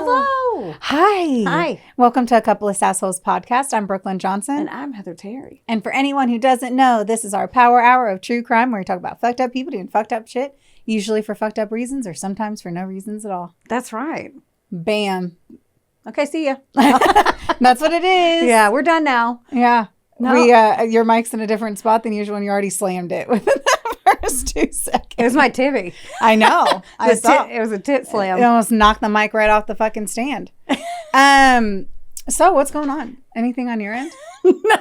Hello. Hi. Hi. Welcome to A Couple of Sassholes podcast. I'm Brooklyn Johnson. And I'm Heather Terry. And for anyone who doesn't know, this is our power hour of true crime where we talk about fucked up people doing fucked up shit, usually for fucked up reasons or sometimes for no reasons at all. That's right. Bam. Okay, see ya. That's what it is. Yeah, we're done now. Yeah. No. Your mic's in a different spot than usual and you already slammed it within the first 2 seconds. It was my tivvy. I know. I saw. It was a tit slam. It almost knocked the mic right off the fucking stand. So what's going on? Anything on your end? No.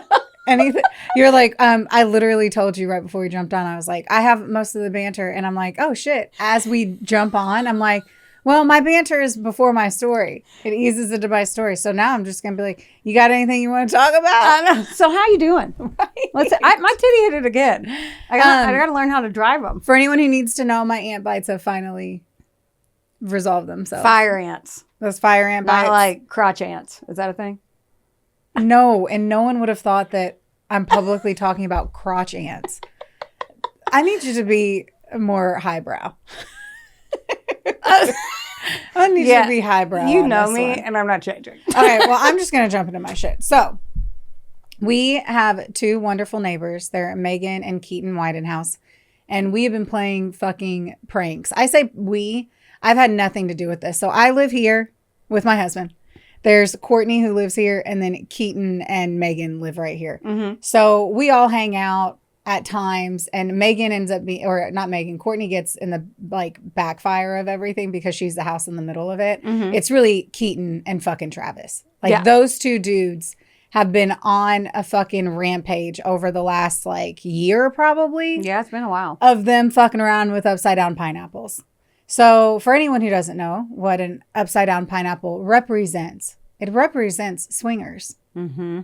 Anything? You're like, I literally told you right before we jumped on, I was like, I have most of the banter. And I'm like, oh shit. As we jump on, I'm like, well, my banter is before my story. It eases into my story. So now I'm just going to be like, you got anything you want to talk about? So how you doing? Right. My titty hit it again. I got to learn how to drive them. For anyone who needs to know, my ant bites have finally resolved themselves. Fire ants. Those fire ant bites. Not like crotch ants. Is that a thing? No, and no one would have thought that I'm publicly talking about crotch ants. I need you to be more highbrow. I need you to be highbrow. You know me, and I'm not changing. Okay, well, I'm just going to jump into my shit. So, we have 2 wonderful neighbors. They're Megan and Keaton Widenhouse, and we have been playing fucking pranks. I say we. I've had nothing to do with this. So, I live here with my husband. There's Courtney who lives here, and then Keaton and Megan live right here. Mm-hmm. So, we all hang out at times, and Megan ends up being, or not Megan, Courtney gets in the like backfire of everything because she's the house in the middle of it. Mm-hmm. It's really Keaton and fucking Travis. Like those 2 dudes have been on a fucking rampage over the last like year probably. Yeah, it's been a while. Of them fucking around with upside down pineapples. So for anyone who doesn't know what an upside down pineapple represents, it represents swingers. Mm-hmm.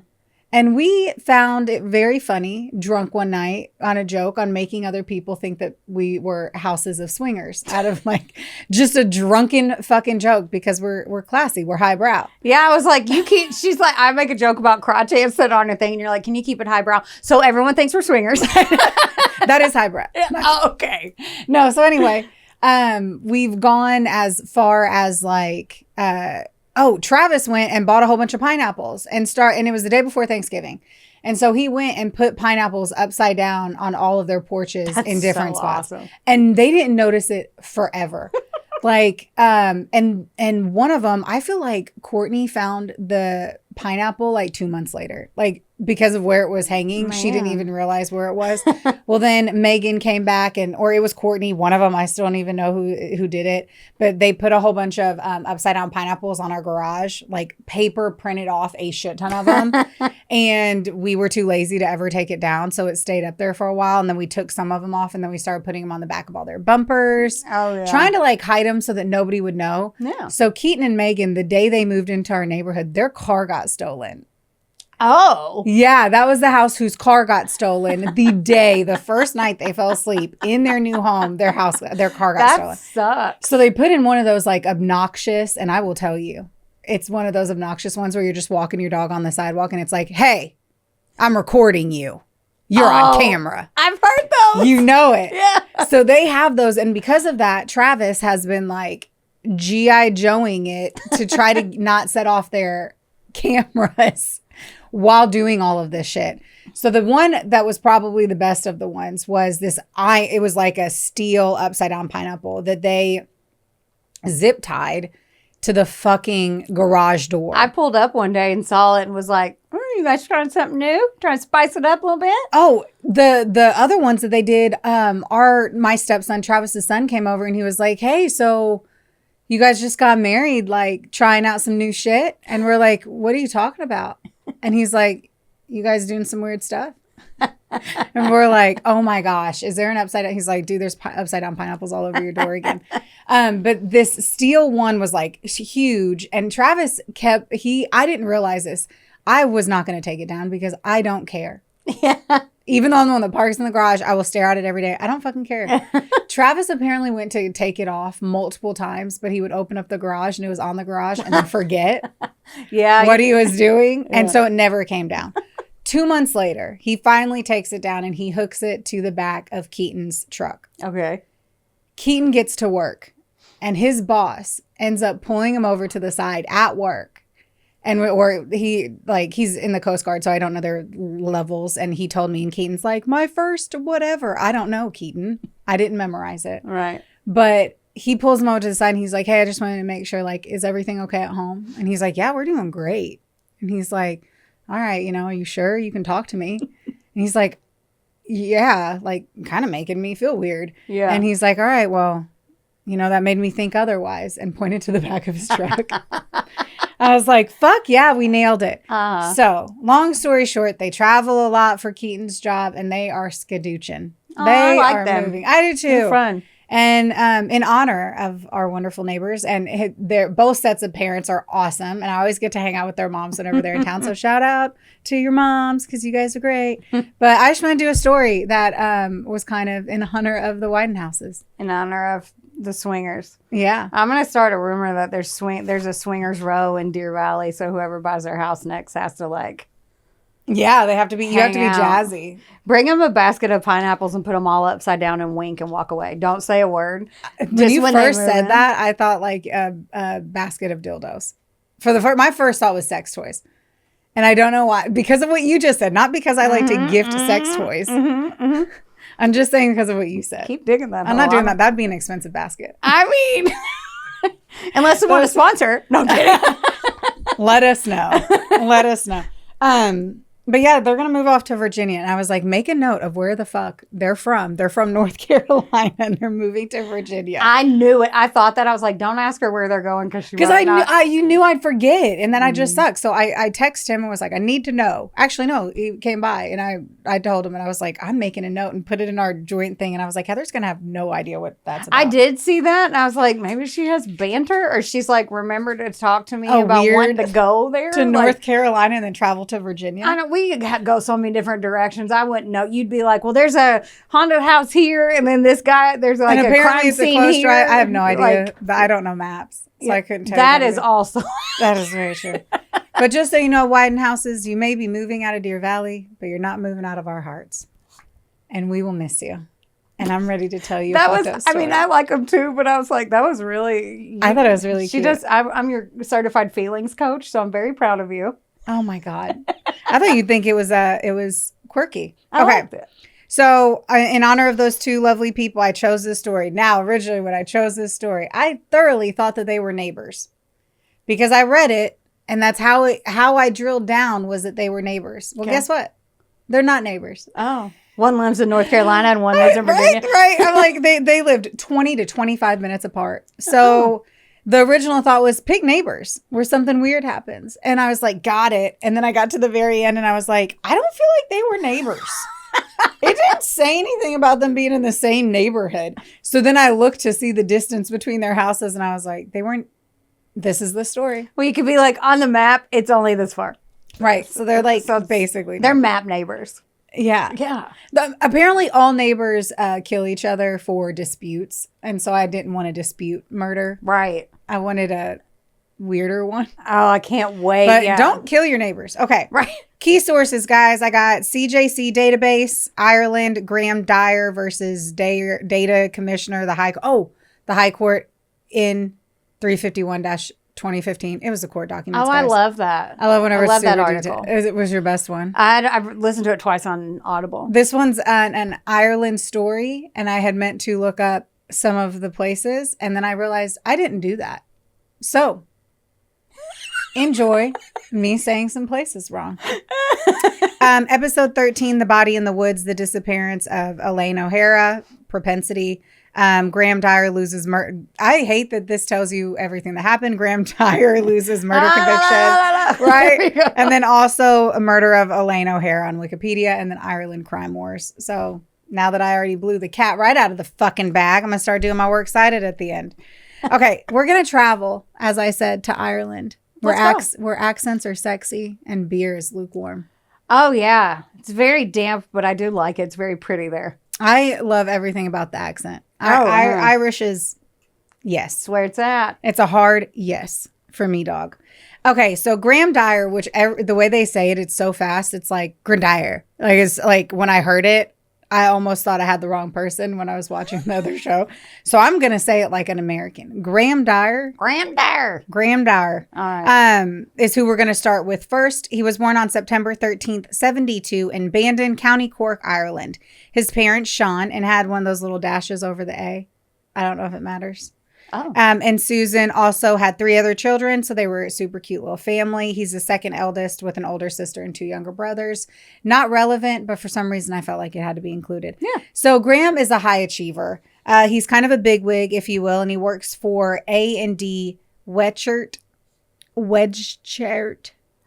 And we found it very funny, drunk one night on a joke on making other people think that we were houses of swingers out of like just a drunken fucking joke because we're classy, we're highbrow. Yeah, I was like, she's like, I make a joke about crotch ants that on a thing, and you're like, can you keep it highbrow? So everyone thinks we're swingers. That is highbrow. Oh, okay. No, so anyway, we've gone as far as like, Travis went and bought a whole bunch of pineapples and it was the day before Thanksgiving. And so he went and put pineapples upside down on all of their porches in different spots. Awesome. And they didn't notice it forever. Like, and one of them, I feel like Courtney found the pineapple like 2 months later, like because of where it was hanging. Man. She didn't even realize where it was. Well, then Megan came back or it was Courtney. One of them, I still don't even know who did it, but they put a whole bunch of upside down pineapples on our garage, like paper printed off a shit ton of them. And we were too lazy to ever take it down. So it stayed up there for a while. And then we took some of them off and then we started putting them on the back of all their bumpers. Oh, yeah. Trying to like hide them so that nobody would know. Yeah. So Keaton and Megan, the day they moved into our neighborhood, their car got stolen. Oh. Yeah, that was the house whose car got stolen the first night they fell asleep in their new home, their car got stolen. That sucks. So they put in one of those like obnoxious, and I will tell you, it's one of those obnoxious ones where you're just walking your dog on the sidewalk and it's like, hey, I'm recording you. You're on camera. I've heard those. You know it. Yeah. So they have those. And because of that, Travis has been like G.I. Joeing it to try to not set off their cameras while doing all of this shit. So the one that was probably the best of the ones was it was like a steel upside down pineapple that they zip tied to the fucking garage door. I pulled up one day and saw it and was like, you guys trying something new? Trying to spice it up a little bit? Oh, the other ones that they did, my stepson, Travis's son, came over and he was like, hey, so you guys just got married, like trying out some new shit? And we're like, what are you talking about? And he's like, you guys doing some weird stuff? And we're like, oh my gosh, is there an upside down? He's like, dude, there's upside down pineapples all over your door again. But this steel one was like huge. And Travis I didn't realize this. I was not going to take it down because I don't care. Yeah. Even though I'm the one that parks in the garage, I will stare at it every day. I don't fucking care. Travis apparently went to take it off multiple times, but he would open up the garage and it was on the garage and then forget what he was doing. And so it never came down. 2 months later, he finally takes it down and he hooks it to the back of Keaton's truck. Okay. Keaton gets to work. and his boss ends up pulling him over to the side at work. And or he's in the Coast Guard, so I don't know their levels. And he told me, and Keaton's like, my first whatever. I don't know, Keaton. I didn't memorize it. Right. But he pulls him over to the side and he's like, hey, I just wanted to make sure, like, is everything okay at home? And he's like, yeah, we're doing great. And he's like, all right, are you sure you can talk to me? And he's like, yeah, like kind of making me feel weird. Yeah. And he's like, all right, well, that made me think otherwise, and pointed to the back of his truck. I was like, fuck yeah, we nailed it. So long story short, they travel a lot for Keaton's job and they are skadooching. They I like are them. moving. I do too. They're fun. And in honor of our wonderful neighbors, and their both sets of parents are awesome, and I always get to hang out with their moms whenever they're in town. So shout out to your moms because you guys are great. But I just want to do a story that was kind of in honor of the Widenhouses. In honor of the swingers. Yeah. I'm going to start a rumor that there's a swingers row in Deer Valley, so whoever buys their house next has to Yeah, they have to be. You have to be hang out. jazzy. Bring them a basket of pineapples and put them all upside down and wink and walk away. Don't say a word. When you first said that, I thought like a basket of dildos. My first thought was sex toys, and I don't know why. Because of what you just said, not because I like to gift sex toys. I'm just saying because of what you said. Keep digging that. I'm not doing that. That'd be an expensive basket. I mean, unless you want to sponsor. No, I'm kidding. Let us know. Let us know. But yeah, they're going to move off to Virginia. And I was like, make a note of where the fuck they're from. They're from North Carolina and they're moving to Virginia. I knew it. I thought that. I was like, don't ask her where they're going because you knew I'd forget. And then I just suck. So I texted him and was like, I need to know. Actually, no, he came by and I told him and I was like, I'm making a note and put it in our joint thing. And I was like, Heather's going to have no idea what that's about. I did see that. And I was like, maybe she has banter or she's like, remember to talk to me about wanting to go there. To North Carolina and then travel to Virginia. I know. We go so many different directions. I wouldn't know. You'd be like, well, there's a haunted house here, and then this guy, there's like a crime scene here. Drive. I have no idea. I don't know maps, so I couldn't tell you. That is also. That is very true. But just so you know, Widenhouses, you may be moving out of Deer Valley, but you're not moving out of our hearts, and we will miss you. And I'm ready to tell you about that story. I mean, I like them too, but I was like, that was really. I thought it was really cute. I'm your certified feelings coach, so I'm very proud of you. Oh my God. I thought you'd think it was quirky. I liked it. So in honor of those two lovely people, I chose this story. Now, originally when I chose this story, I thoroughly thought that they were neighbors because I read it and that's how I drilled down was that they were neighbors. Well, guess what? They're not neighbors. Oh. One lives in North Carolina and one lives in Virginia. Right. I'm like, they lived 20 to 25 minutes apart. So the original thought was pick neighbors where something weird happens. And I was like, got it. And then I got to the very end and I was like, I don't feel like they were neighbors. It didn't say anything about them being in the same neighborhood. So then I looked to see the distance between their houses and I was like, they weren't, this is the story. Well, you could be like, on the map, it's only this far. Right. So they're like, basically. They're map neighbors. Yeah. Yeah. Apparently all neighbors kill each other for disputes. And so I didn't want a dispute murder. Right. I wanted a weirder one. Oh, I can't wait. But don't kill your neighbors. Okay. Right. Key sources, guys. I got CJC database, Ireland, Graham Dwyer versus Data Commissioner, the High Court in 351-2015. It was a court document. Oh, I love that. I love whenever that article. It was your best one. I've listened to it twice on Audible. This one's an Ireland story, and I had meant to look up some of the places, and then I realized I didn't do that. So, enjoy me saying some places wrong. Episode 13, The Body in the Woods, the disappearance of Elaine O'Hara, propensity. Graham Dwyer loses murder. I hate that this tells you everything that happened. Graham Dwyer loses murder conviction. Right? And then also a murder of Elaine O'Hara on Wikipedia, and then Ireland crime wars. So now that I already blew the cat right out of the fucking bag, I'm going to start doing my works cited at the end. Okay, we're going to travel, as I said, to Ireland, where accents are sexy and beer is lukewarm. Oh, yeah. It's very damp, but I do like it. It's very pretty there. I love everything about the accent. Irish is yes. That's where it's at. It's a hard yes for me, dog. Okay, so Graham Dwyer, which the way they say it, it's so fast. It's like Graham Dwyer. Like it's like when I heard it, I almost thought I had the wrong person when I was watching the other show. So I'm going to say it like an American. Graham Dwyer. Graham Dwyer. Graham Dwyer. All right. Is who we're going to start with first. He was born on September 13th, 72 in Bandon, County Cork, Ireland. His parents, Sean, and had one of those little dashes over the A. I don't know if it matters. Oh. And Susan also had 3 other children, so they were a super cute little family. He's the second eldest with an older sister and 2 younger brothers. Not relevant, but for some reason I felt like it had to be included. Yeah. So Graham is a high achiever. He's kind of a bigwig, if you will, and he works for A&D Wedgeshart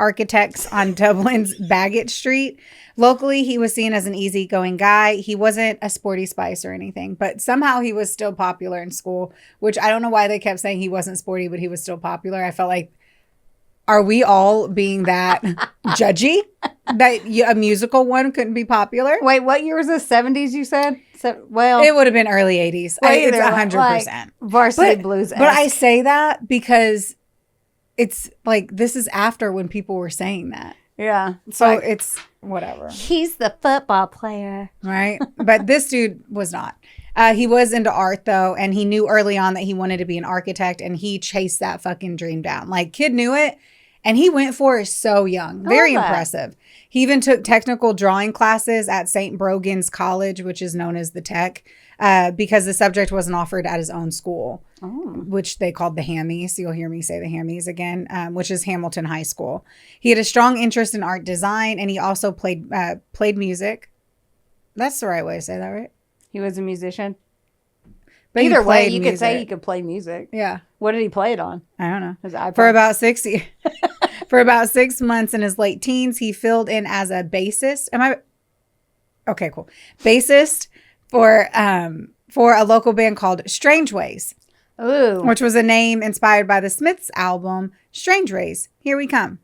Architects on Dublin's Bagot Street. Locally, he was seen as an easygoing guy. He wasn't a sporty spice or anything, but somehow he was still popular in school, which I don't know why they kept saying he wasn't sporty, but he was still popular. I felt like, are we all being that judgy that a musical one couldn't be popular? Wait, what year was this? 70s, you said? Well, it would have been early 80s. It's 100%. Like Varsity Blues. But I say that because it's like, this is after when people were saying that. Yeah. So like, it's whatever. He's the football player. Right? But this dude was not. He was into art, though, and he knew early on that he wanted to be an architect, and he chased that fucking dream down. Like, kid knew it, and he went for it so young. Very impressive. He even took technical drawing classes at St. Brogan's College, which is known as the Tech, because the subject wasn't offered at his own school, which they called the Hammies. You'll hear me say the Hammies again, which is Hamilton High School. He had a strong interest in art design, and he also played music. That's the right way to say that, right? He was a musician. But either way, you could say he could play music. Yeah. What did he play it on? I don't know. His iPod? For about 6 months in his late teens, he filled in as a bassist. Okay, cool. Bassist for a local band called Strange Ways. Ooh. Which was a name inspired by the Smiths album Strange Ways. Here We Come.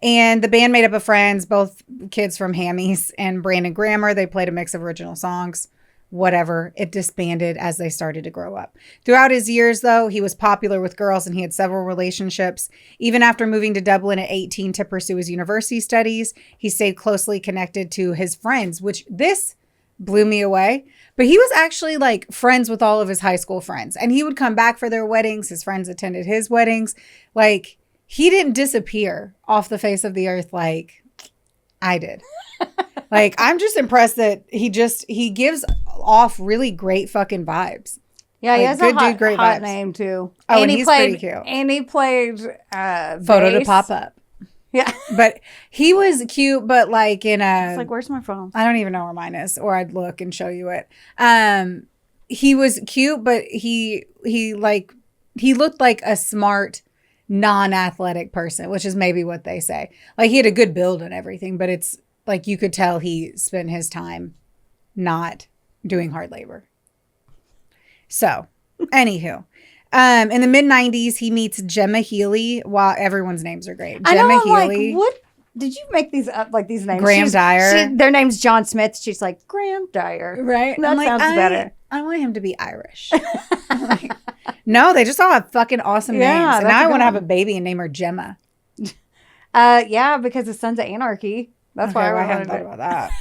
And the band made up of friends, both kids from Hammies and Brandon Grammer. They played a mix of original songs. Whatever. It disbanded as they started to grow up. Throughout his years, though, he was popular with girls and he had several relationships. Even after moving to Dublin at 18 to pursue his university studies, he stayed closely connected to his friends, which this blew me away. But he was actually like friends with all of his high school friends. And he would come back for their weddings. His friends attended his weddings. Like, he didn't disappear off the face of the earth like I did. Like, I'm just impressed that he gives off really great fucking vibes. Yeah, like, he has good a hot, dude, great hot vibes. name too. Oh, and he's played, pretty cute. And he played Photo bass. to pop up. Yeah. But he was cute, but like in a... It's like, where's my phone? I don't even know where mine is, or I'd look and show you it. He was cute, but he looked like a smart, non-athletic person, which is maybe what they say. Like, he had a good build and everything, but it's like you could tell he spent his time not doing hard labor. So, anywho. In the mid-90s, he meets Gemma Healy. Wow, everyone's names are great. Gemma Healy. Like, what? Did you make these up, like these names? Graham Dwyer. Their name's John Smith. She's like, Graham Dwyer. Right? That sounds better. I want him to be Irish. Like, no, they just all have fucking awesome names. And now I want to have a baby and name her Gemma. Yeah, because the Sons of Anarchy. That's why I hadn't thought about that.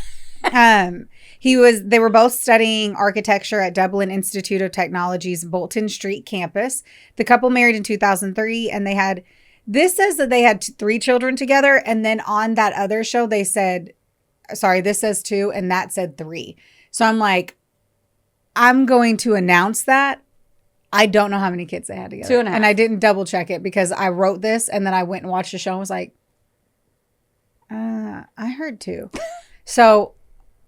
They were both studying architecture at Dublin Institute of Technology's Bolton Street campus. The couple married in 2003, and this says that they had 3 children together. And then on that other show, they said, sorry, this says 2 and that said 3. So I'm like, I'm going to announce that. I don't know how many kids they had together. 2.5. And I didn't double check it because I wrote this and then I went and watched the show and was like, I heard 2. So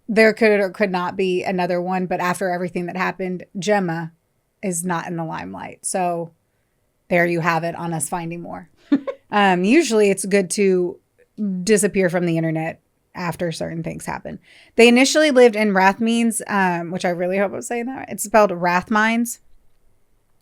there could or could not be another one. But after everything that happened, Gemma is not in the limelight. So there you have it on us finding more. Usually it's good to disappear from the internet after certain things happen. They initially lived in Rathmines, which I really hope I'm saying that right. It's spelled Rathmines.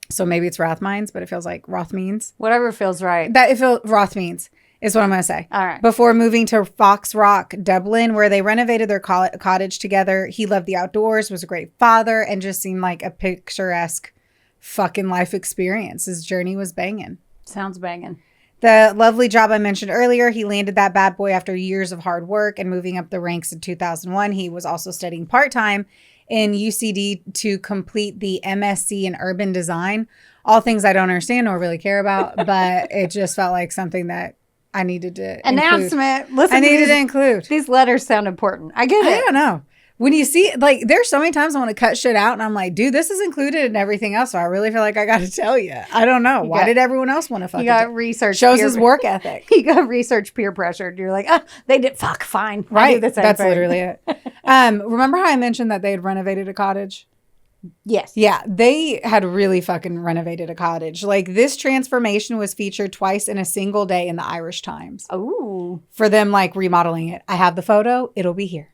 So maybe it's Rathmines, but it feels like Rothmines. Whatever feels right. Rothmines is what I'm going to say. All right. Before moving to Fox Rock, Dublin, where they renovated their cottage together. He loved the outdoors, was a great father, and just seemed like a picturesque fucking life experience. His journey was banging. Sounds banging. The lovely job I mentioned earlier, he landed that bad boy after years of hard work and moving up the ranks in 2001. He was also studying part-time in UCD to complete the MSc in urban design. All things I don't understand or really care about, but it just felt like something that I needed to announcement. Include. I needed to include. These letters sound important. I get it. I don't know. When you see, like, there's so many times I want to cut shit out and I'm like, dude, this is included in everything else. So I really feel like I got to tell you. I don't know. Why did everyone else want to fucking You got research. Shows his work ethic. You got research peer pressured. You're like, oh, they did. Fuck, fine. Right. That's literally it. Remember how I mentioned that they had renovated a cottage? Yes. Yeah. They had really fucking renovated a cottage. Like, this transformation was featured twice in a single day in the Irish Times. Oh. For them, like, remodeling it. I have the photo. It'll be here.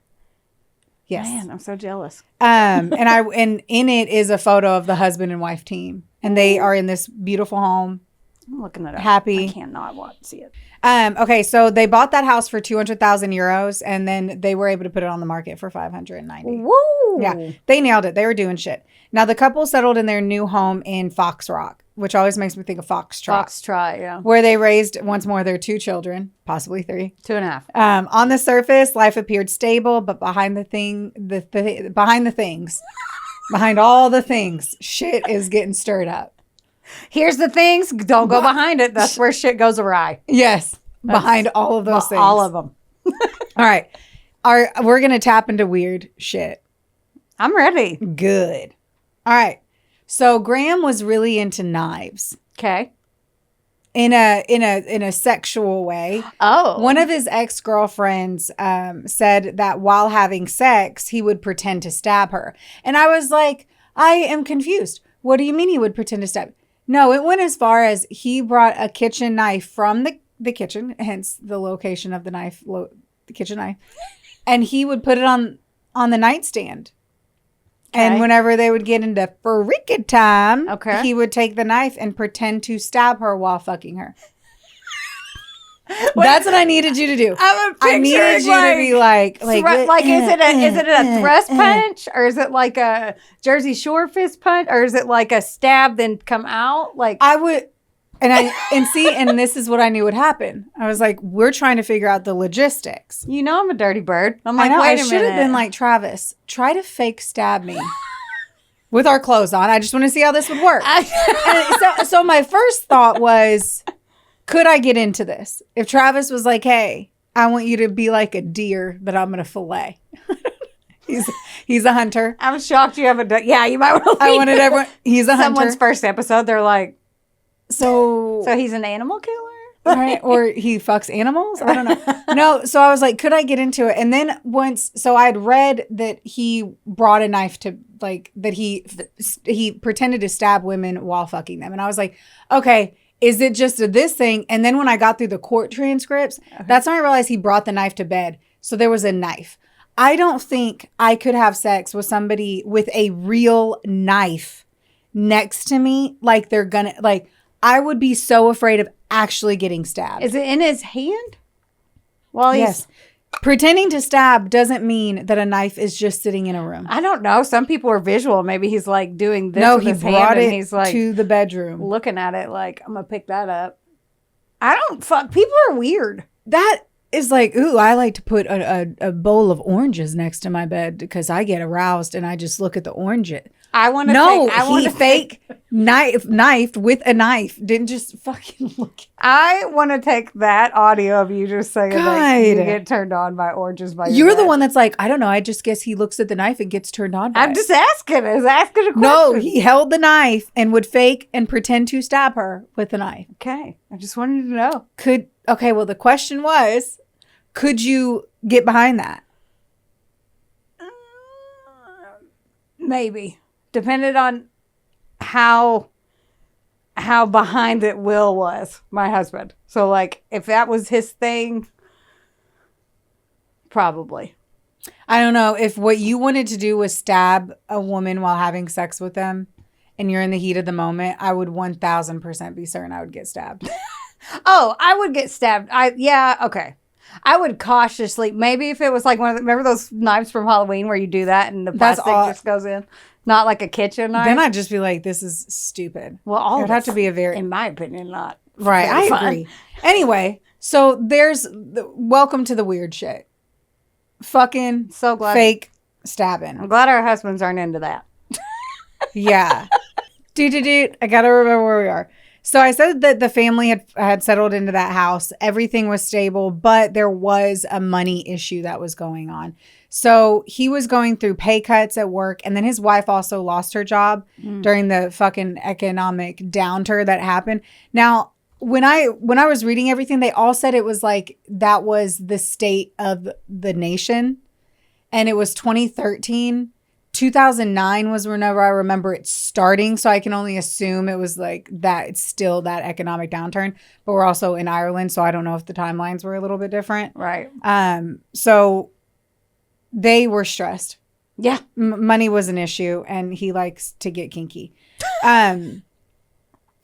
Yes. Man, I'm so jealous. And in it is a photo of the husband and wife team. And they are in this beautiful home. I'm looking at it. Happy. I cannot see it. Okay, so they bought that house for 200,000 euros and then they were able to put it on the market for 590. Woo! Yeah, they nailed it. They were doing shit. Now, the couple settled in their new home in Fox Rock, which always makes me think of Foxtrot. Foxtrot, yeah. Where they raised, once more, their 2 children, possibly 3. 2.5. On the surface, life appeared stable, but behind all the things, shit is getting stirred up. Here's the things. Don't go behind it. That's where shit goes awry. Yes. Behind all of those things. All of them. All right. We're going to tap into weird shit. I'm ready. Good. All right. So Graham was really into knives. Okay. In a sexual way. Oh. One of his ex-girlfriends said that while having sex, he would pretend to stab her. And I was like, I am confused. What do you mean he would pretend to stab? No, it went as far as he brought a kitchen knife from the kitchen, hence the location of the knife, the kitchen knife. And he would put it on the nightstand. Okay. And whenever they would get into freaking time, he would take the knife and pretend to stab her while fucking her. That's what I needed you to do. I needed you to be like, is it a thrust punch, or is it like a Jersey Shore fist punch, or is it like a stab then come out? Like I would, and this is what I knew would happen. I was like, we're trying to figure out the logistics. You know, I'm a dirty bird. I'm like, I should have been like, Travis, try to fake stab me. With our clothes on. I just want to see how this would work. So my first thought was, could I get into this? If Travis was like, hey, I want you to be like a deer that I'm going to fillet. He's a hunter. I'm shocked you haven't done. Yeah, you might want to. I wanted everyone. He's a hunter. Someone's first episode, they're like, so he's an animal killer? Right? Or he fucks animals? I don't know. No, so I was like, could I get into it? And then so I had read that he brought a knife to, like, that he pretended to stab women while fucking them. And I was like, okay, is it just this thing? And then when I got through the court transcripts, that's when I realized he brought the knife to bed. So there was a knife. I don't think I could have sex with somebody with a real knife next to me. Like they're gonna, like, I would be so afraid of actually getting stabbed. Is it in his hand? Well, yes. Pretending to stab doesn't mean that a knife is just sitting in a room. I don't know. Some people are visual. Maybe he's like doing this. No, with he his brought hand it and he's like to the bedroom, looking at it like, I'm gonna pick that up. I don't fuck. People are weird. That is like, ooh, I like to put a bowl of oranges next to my bed because I get aroused and I just look at the orange. I want to. He fake knifed with a knife. Didn't just fucking look. I want to take that audio of you just saying like you get turned on by oranges. You're the one that's like, I don't know. I just guess he looks at the knife and gets turned on by I'm just asking. I was asking a question. No, he held the knife and would fake and pretend to stab her with the knife. Okay, I just wanted to know. Well, the question was, could you get behind that? Maybe. Depended on how behind it Will was, my husband. So, like, if that was his thing, probably. I don't know. If what you wanted to do was stab a woman while having sex with them and you're in the heat of the moment, I would 1000% be certain I would get stabbed. Oh, I would get stabbed. Okay. I would cautiously, maybe if it was like remember those knives from Halloween where you do that and the plastic just goes in? Not like a kitchen knife? Then I'd just be like, this is stupid. Well, it would have to be in my opinion, not. Right. I agree. Anyway, so there's welcome to the weird shit. Fucking so glad. Fake stabbing. I'm glad our husbands aren't into that. Yeah. I got to remember where we are. So I said that the family had settled into that house. Everything was stable, but there was a money issue that was going on. So he was going through pay cuts at work. And then his wife also lost her job during the fucking economic downturn that happened. Now, when I was reading everything, they all said it was like that was the state of the nation. And it was 2013. 2009 was whenever I remember it starting. So I can only assume it was like that. It's still that economic downturn, but we're also in Ireland. So I don't know if the timelines were a little bit different. Right. So they were stressed. Yeah. Money was an issue and he likes to get kinky. All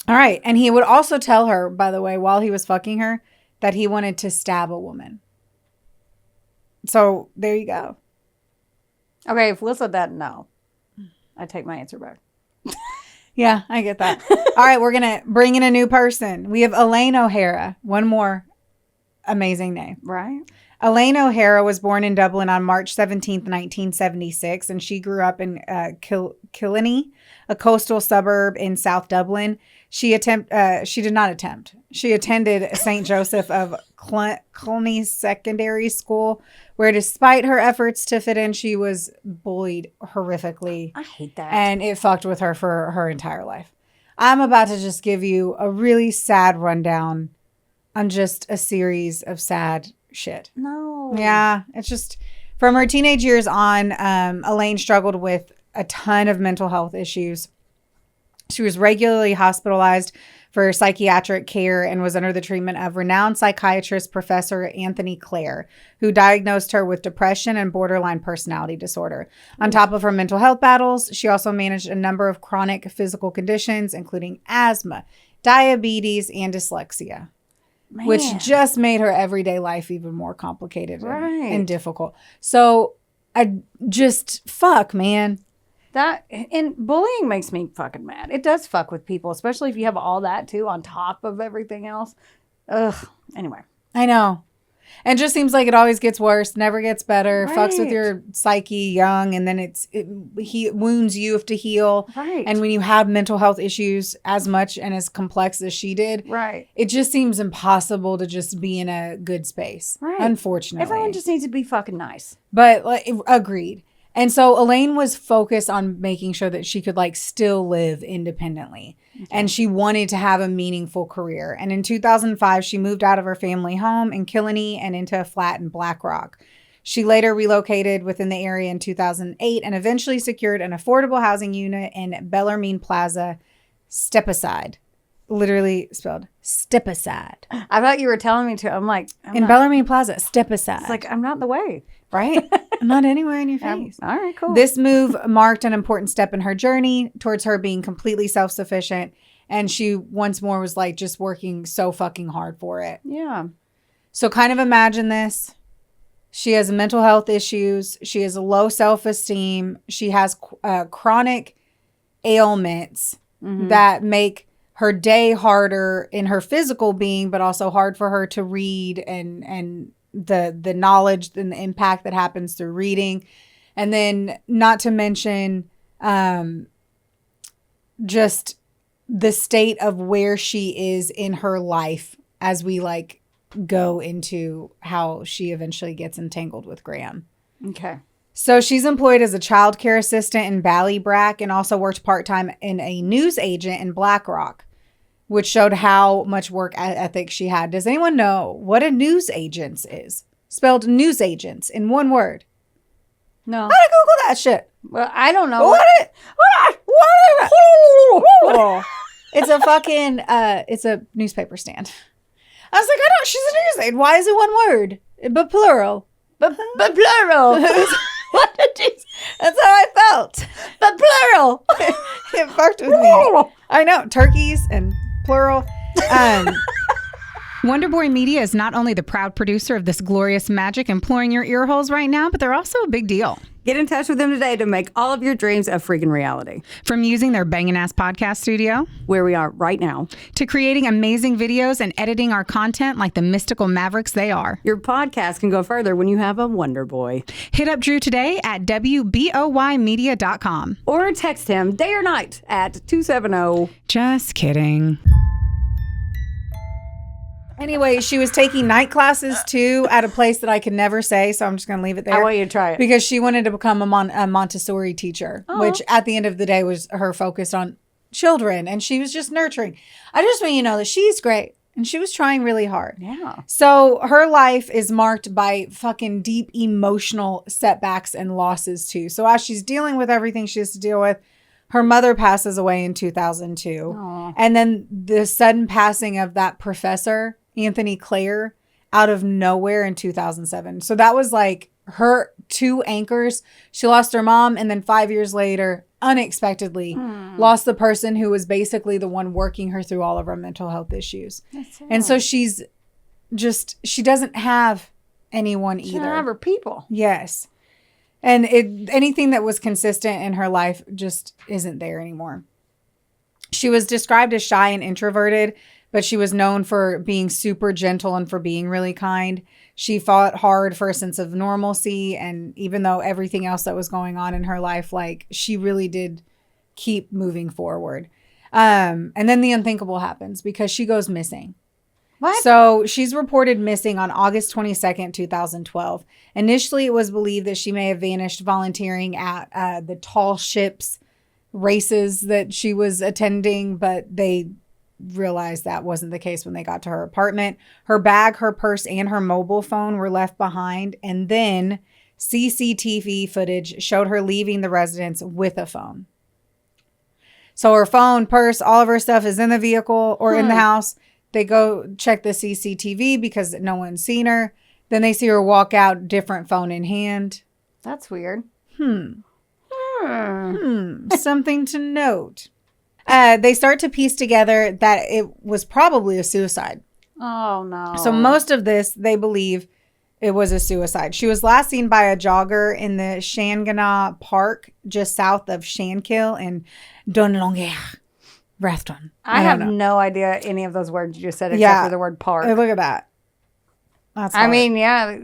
right. And he would also tell her, by the way, while he was fucking her, that he wanted to stab a woman. So there you go. Okay, if Will said that, no. I take my answer back. Yeah, I get that. All right, we're going to bring in a new person. We have Elaine O'Hara. One more amazing name. Right. Elaine O'Hara was born in Dublin on March 17th, 1976, and she grew up in Killiney, a coastal suburb in South Dublin. She attended St. Joseph of Cluny Secondary School, where despite her efforts to fit in, she was bullied horrifically. I hate that. And it fucked with her for her entire life. I'm about to just give you a really sad rundown on just a series of sad shit. No. Yeah. It's just from her teenage years on, Elaine struggled with a ton of mental health issues. She was regularly hospitalized for psychiatric care and was under the treatment of renowned psychiatrist Professor Anthony Clare, who diagnosed her with depression and borderline personality disorder. On top of her mental health battles, she also managed a number of chronic physical conditions, including asthma, diabetes, and dyslexia. Man. Which just made her everyday life even more complicated and difficult. So fuck, man. And bullying makes me fucking mad. It does fuck with people, especially if you have all that too on top of everything else. Ugh. Anyway. I know. And it just seems like it always gets worse, never gets better, fucks with your psyche young, and then he wounds you have to heal. Right. And when you have mental health issues as much and as complex as she did, it just seems impossible to just be in a good space. Right. Unfortunately. Everyone just needs to be fucking nice. But agreed. And so Elaine was focused on making sure that she could still live independently. Okay. And she wanted to have a meaningful career. And in 2005, she moved out of her family home in Killiney and into a flat in Blackrock. She later relocated within the area in 2008 and eventually secured an affordable housing unit in Bellarmine Plaza, Stepaside. Literally spelled Stepaside. I thought you were telling me to. I'm like, Bellarmine Plaza, Stepaside. It's like, I'm not in the way. Right? I'm not anywhere in your face. All right, cool. This move marked an important step in her journey towards her being completely self-sufficient. And she once more was just working so fucking hard for it. Yeah. So kind of imagine this. She has mental health issues. She has low self-esteem. She has chronic ailments that make her day harder in her physical being, but also hard for her to read and the knowledge and the impact that happens through reading. And then not to mention just the state of where she is in her life as we go into how she eventually gets entangled with Graham. Okay. So she's employed as a childcare assistant in Ballybrack and also worked part-time in a news agent in Blackrock, which showed how much work ethic she had. Does anyone know what a news agent is? Spelled news agents in one word. No. How to Google that shit? Well, I don't know. It's a fucking, it's a newspaper stand. I was like, she's a news agent. Why is it one word? But plural. But plural. What did you? That's how I felt. But plural. It fucked with me. I know. Turkeys and plural. Wonderboy Media is not only the proud producer of this glorious magic imploring your ear holes right now, but they're also a big deal. Get in touch with them today to make all of your dreams a freaking reality. From using their bangin' ass podcast studio, where we are right now, to creating amazing videos and editing our content like the mystical mavericks they are. Your podcast can go further when you have a Wonder Boy. Hit up Drew today at WBOYmedia.com. Or text him day or night at 270. Just kidding. Anyway, she was taking night classes too at a place that I could never say, so I'm just going to leave it there. I want you to try it. Because she wanted to become a Montessori teacher, which at the end of the day was her focus on children, and she was just nurturing. I just want you to know that she's great, and she was trying really hard. Yeah. So her life is marked by fucking deep emotional setbacks and losses too. So as she's dealing with everything she has to deal with, her mother passes away in 2002. Aww. And then the sudden passing of that professor, Anthony Clare, out of nowhere in 2007. So that was like her two anchors. She lost her mom, and then 5 years later, unexpectedly, lost the person who was basically the one working her through all of her mental health issues. And so she doesn't have anyone either. She doesn't have her people. Yes. And anything that was consistent in her life just isn't there anymore. She was described as shy and introverted, but she was known for being super gentle and for being really kind. She fought hard for a sense of normalcy. And even though everything else that was going on in her life, like, she really did keep moving forward. And then the unthinkable happens because she goes missing. What? So she's reported missing on August 22nd, 2012. Initially, it was believed that she may have vanished volunteering at the tall ships races that she was attending, but they realized that wasn't the case when they got to her apartment. Her bag, her purse, and her mobile phone were left behind. And then CCTV footage showed her leaving the residence with a phone. So her phone, purse, all of her stuff is in the vehicle or in the house. They go check the CCTV because no one's seen her. Then they see her walk out, different phone in hand. That's weird. Something to note. They start to piece together that it was probably a suicide. Oh, no. So most of this, they believe it was a suicide. She was last seen by a jogger in the Shangana Park, just south of Shankill in Donlongere, Rathdown. I have no idea any of those words you just said except for the word park. Look at that. That's hard. I mean, yeah,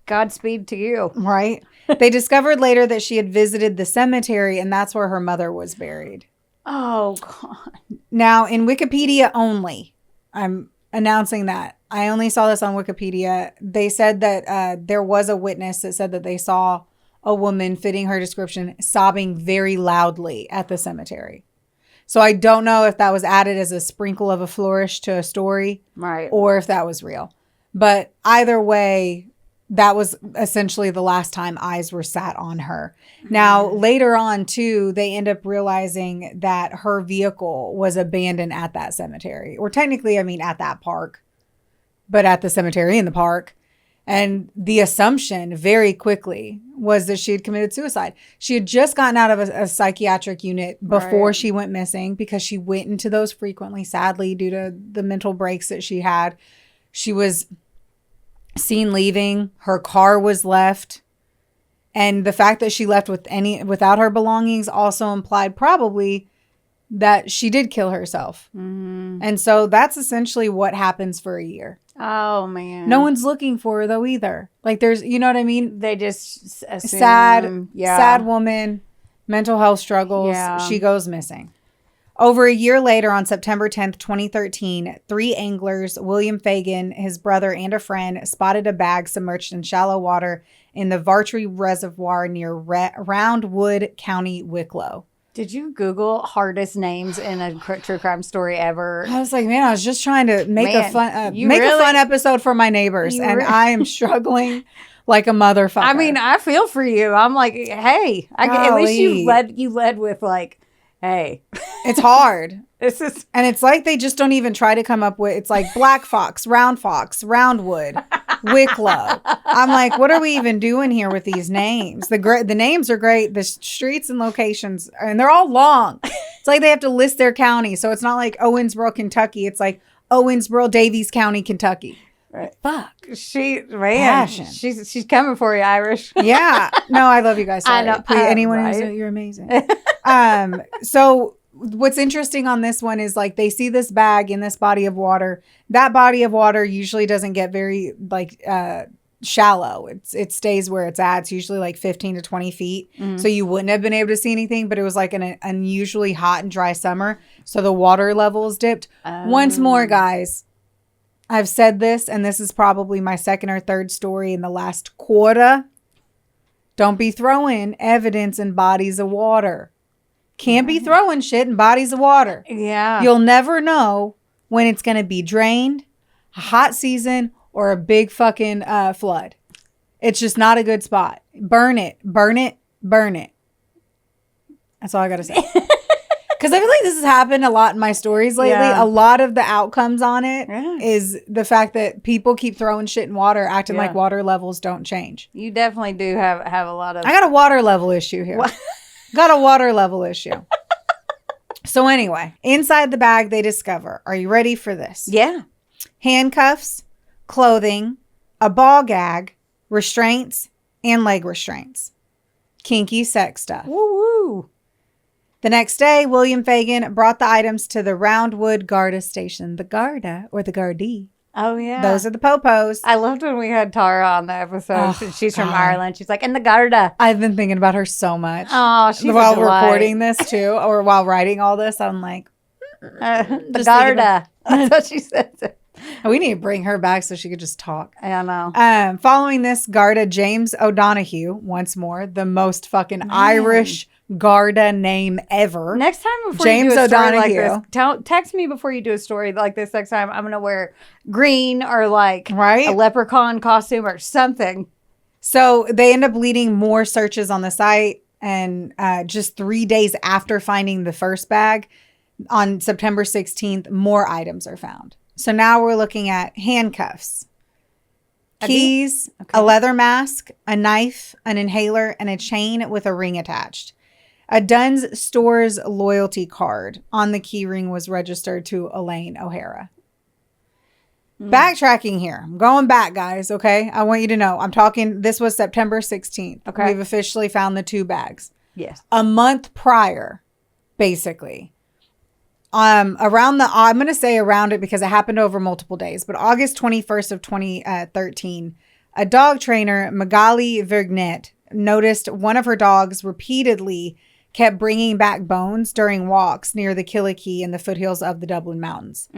Godspeed to you. Right? They discovered later that she had visited the cemetery, and that's where her mother was buried. Oh, God. Now, in Wikipedia only, I'm announcing that. I only saw this on Wikipedia. They said that there was a witness that said that they saw a woman fitting her description sobbing very loudly at the cemetery. So I don't know if that was added as a sprinkle of a flourish to a story, right, or if that was real. But either way, that was essentially the last time eyes were sat on her. Now, later on, too, they end up realizing that her vehicle was abandoned at that cemetery. Or technically, I mean, at that park. But at the cemetery in the park. And the assumption very quickly was that she had committed suicide. She had just gotten out of a psychiatric unit before she went missing because she went into those frequently, sadly, due to the mental breaks that she had. She was seen leaving. Her car was left. And the fact that she left without her belongings also implied probably that she did kill herself. Mm-hmm. And so that's essentially what happens for a year. Oh, man. No one's looking for her, though, either. Like, there's, you know what I mean? They just assume. Sad woman, mental health struggles. Yeah. She goes missing. Over a year later, on September 10th, 2013, 3 anglers, William Fagan, his brother, and a friend, spotted a bag submerged in shallow water in the Vartry Reservoir near Roundwood County, Wicklow. Did you Google hardest names in a true crime story ever? I was like, man, I was just trying to make a fun episode for my neighbors, and I am struggling like a motherfucker. I mean, I feel for you. I'm like, hey, at least you led with like, hey, it's hard. And it's like they just don't even try to come up with. It's like Black Fox, Roundwood, Wicklow. I'm like, what are we even doing here with these names? The names are great. The streets and locations, and they're all long. It's like they have to list their county. So it's not like Owensboro, Kentucky. It's like Owensboro, Davies County, Kentucky. Right. Fuck. Passion. She's coming for you, Irish. Yeah. No, I love you guys. Sorry. I know. Please, anyone right? who's you're amazing. So what's interesting on this one is like they see this bag in this body of water. That body of water usually doesn't get very like shallow. It stays where it's at. It's usually like 15 to 20 feet. Mm-hmm. So you wouldn't have been able to see anything, but it was like an unusually hot and dry summer. So the water levels dipped. Once more, guys, I've said this, and this is probably my second or third story in the last quarter. Don't be throwing evidence in bodies of water. Can't be throwing shit in bodies of water. Yeah. You'll never know when it's going to be drained, a hot season, or a big fucking flood. It's just not a good spot. Burn it. Burn it. Burn it. That's all I got to say. Because I feel like this has happened a lot in my stories lately. Yeah. A lot of the outcomes on it is the fact that people keep throwing shit in water, acting like water levels don't change. You definitely do have a lot of... I got a water level issue here. Got a water level issue. So anyway, inside the bag they discover, are you ready for this? Yeah. Handcuffs, clothing, a ball gag, restraints, and leg restraints. Kinky sex stuff. Woo-woo. The next day, William Fagan brought the items to the Roundwood Garda station. The Garda, or the Gardaí. Oh, yeah. Those are the popos. I loved when we had Tara on the episode. She's from Ireland. She's like, in the Garda. I've been thinking about her so much. Oh, she's while recording this, too, or while writing all this, I'm like... the Garda. That's what she says. We need to bring her back so she could just talk. I know. Following this, Garda James O'Donoghue, once more, the most fucking Irish Garda name ever. Next time before James you do a story O'Donoghue. like this, text me before you do a story like this next time. I'm going to wear green or like a leprechaun costume or something. So they end up leading more searches on the site. And just 3 days after finding the first bag, on September 16th, more items are found. So now we're looking at handcuffs, keys, a leather mask, a knife, an inhaler, and a chain with a ring attached. A Dunn's Stores loyalty card on the key ring was registered to Elaine O'Hara. Backtracking here. I'm going back, guys, okay? I want you to know. I'm talking, this was September 16th. Okay. We've officially found the 2 bags. Yes. A month prior, basically. I'm going to say around it because it happened over multiple days, but August 21st of 2013, a dog trainer, Magali Vergnet, noticed one of her dogs repeatedly kept bringing back bones during walks near the Killikee in the foothills of the Dublin Mountains.